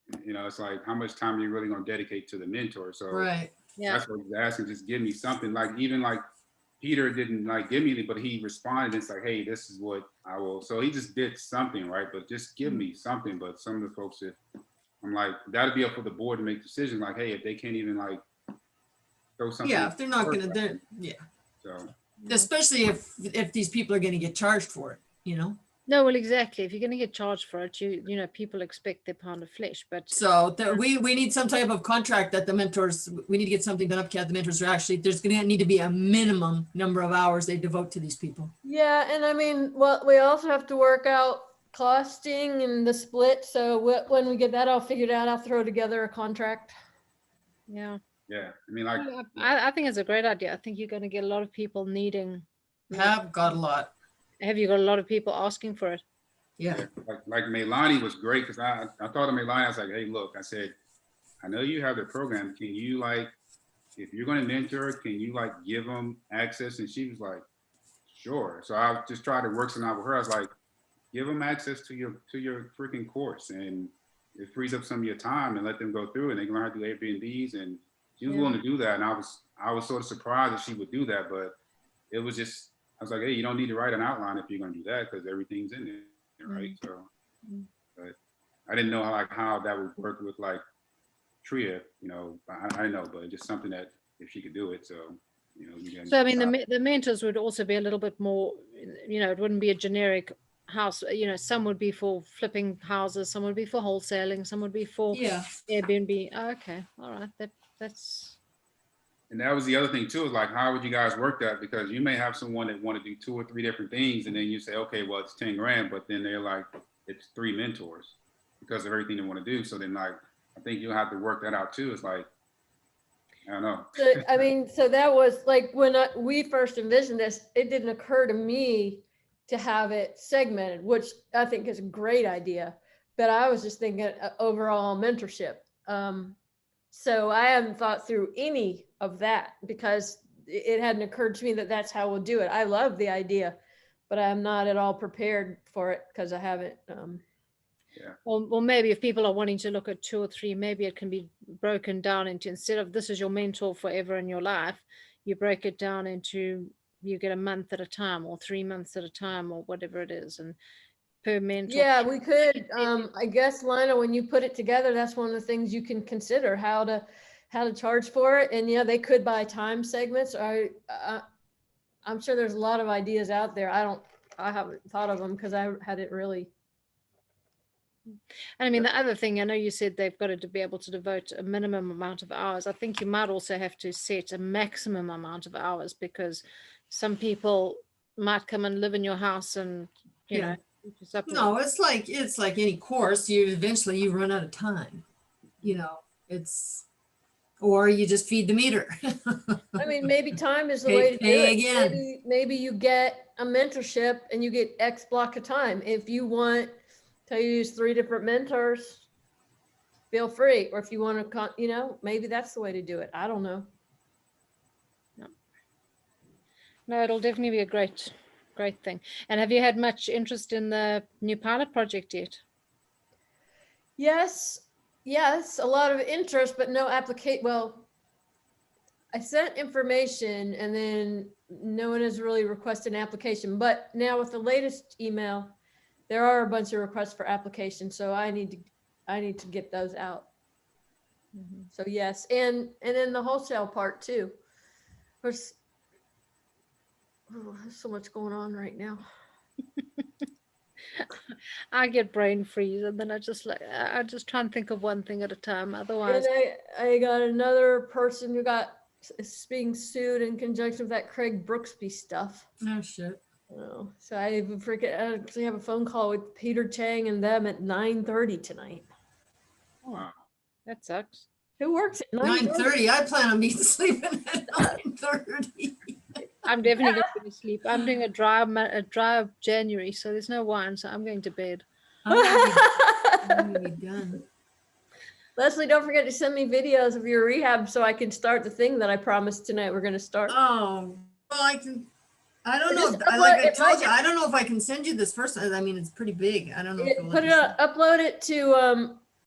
it's like, how much time are you really going to dedicate to the mentor? So Right. Yeah. that's what he's asking. Just give me something. Like even like Peter didn't like give me anything, but he responded. It's like, hey, this is what I will. So he just did something, right? But just give me something. But some of the folks, if I'm like, that'd be up for the board to make decisions. Like, hey, if they can't even like throw something. Yeah, if they're not gonna, yeah. So Especially if these people are gonna get charged for it. No, well, exactly. If you're going to get charged for it, people expect their pound of flesh. But So we need some type of contract that the mentors, we need to get something done up, Kat. The mentors are actually, there's gonna need to be a minimum number of hours they devote to these people. Yeah, and I mean, well, we also have to work out costing and the split. So when we get that all figured out, I'll throw together a contract. yeah, yeah, I mean, like I think it's a great idea. I think you're going to get a lot of people needing. Have got a lot. Have you got a lot of people asking for it? Yeah. like Melani was great, because I thought of Melani. I was like, hey, look, I said, I know you have the program. Can you like, if you're going to mentor, can you like give them access? And she was like, sure. So I just tried to work something out with her. I was like, give them access to your freaking course, and it frees up some of your time, and let them go through, and they can learn how to do Airbnbs. And she was willing to do that, and I was sort of surprised that she would do that, but it was just, I was like, hey, you don't need to write an outline if you're going to do that, because everything's in there, right? So, but I didn't know how that would work with like TREIA, I know, but just something that if she could do it, so. So I mean, the mentors would also be a little bit more, it wouldn't be a generic house. Some would be for flipping houses, some would be for wholesaling, some would be for Airbnb. Oh, okay, all right, that's. And that was the other thing too, is like, how would you guys work that? Because you may have someone that want to do 2 or 3 different things, and then you say, okay, well, it's 10 grand, but then they're like, it's 3 mentors because of everything they want to do. So then like, I think you'll have to work that out too. It's like, I don't know. So, I mean, so that was like when we first envisioned this, it didn't occur to me to have it segmented, which I think is a great idea. But I was just thinking overall mentorship. So I haven't thought through any of that, because it hadn't occurred to me that that's how we'll do it. I love the idea, but I'm not at all prepared for it because I haven't. Yeah. Or maybe if people are wanting to look at 2 or 3, maybe it can be broken down into, instead of this is your mentor forever in your life, you break it down into, you get a month at a time or 3 months at a time or whatever it is, and per mentor. Yeah, we could. I guess, Lina, when you put it together, that's one of the things you can consider, how to charge for it. And yeah, they could buy time segments. I'm sure there's a lot of ideas out there. I haven't thought of them because I hadn't really. And I mean, the other thing, I know you said they've got to be able to devote a minimum amount of hours. I think you might also have to set a maximum amount of hours, because some people might come and live in your house and, you know. No, it's like any course. You eventually run out of time. Or you just feed the meter. I mean, maybe time is the way to do it. Again. Maybe you get a mentorship and you get X block of time. If you want to use 3 different mentors, feel free. Or if you want to, maybe that's the way to do it. I don't know. No, it'll definitely be a great thing. And have you had much interest in the new pilot project yet? Yes, a lot of interest, but no application. Well, I sent information and then no one has really requested an application. But now with the latest email, there are a bunch of requests for applications. So I need to get those out. Mm-hmm. So yes, and then the wholesale part too. There's so much going on right now. I get brain freeze, and then I just try and think of one thing at a time. And Otherwise, I got another person who got being sued in conjunction with that Craig Brooksby stuff. Oh, shit. Oh, so I actually have a phone call with Peter Chang and them at 9:30 tonight. Wow. that sucks. Who works at 9:30. I plan on being sleeping at 9:30. I'm definitely going to be asleep. I'm doing a dry January, so there's no wine, so I'm going to bed. I'm gonna be done. Leslie, don't forget to send me videos of your rehab so I can start the thing that I promised tonight we're going to start. Oh, well, I don't know. Just Like I upload- told you, I don't know if I can send you this first. I mean, it's pretty big. I don't know. If it'll let me send- Upload it to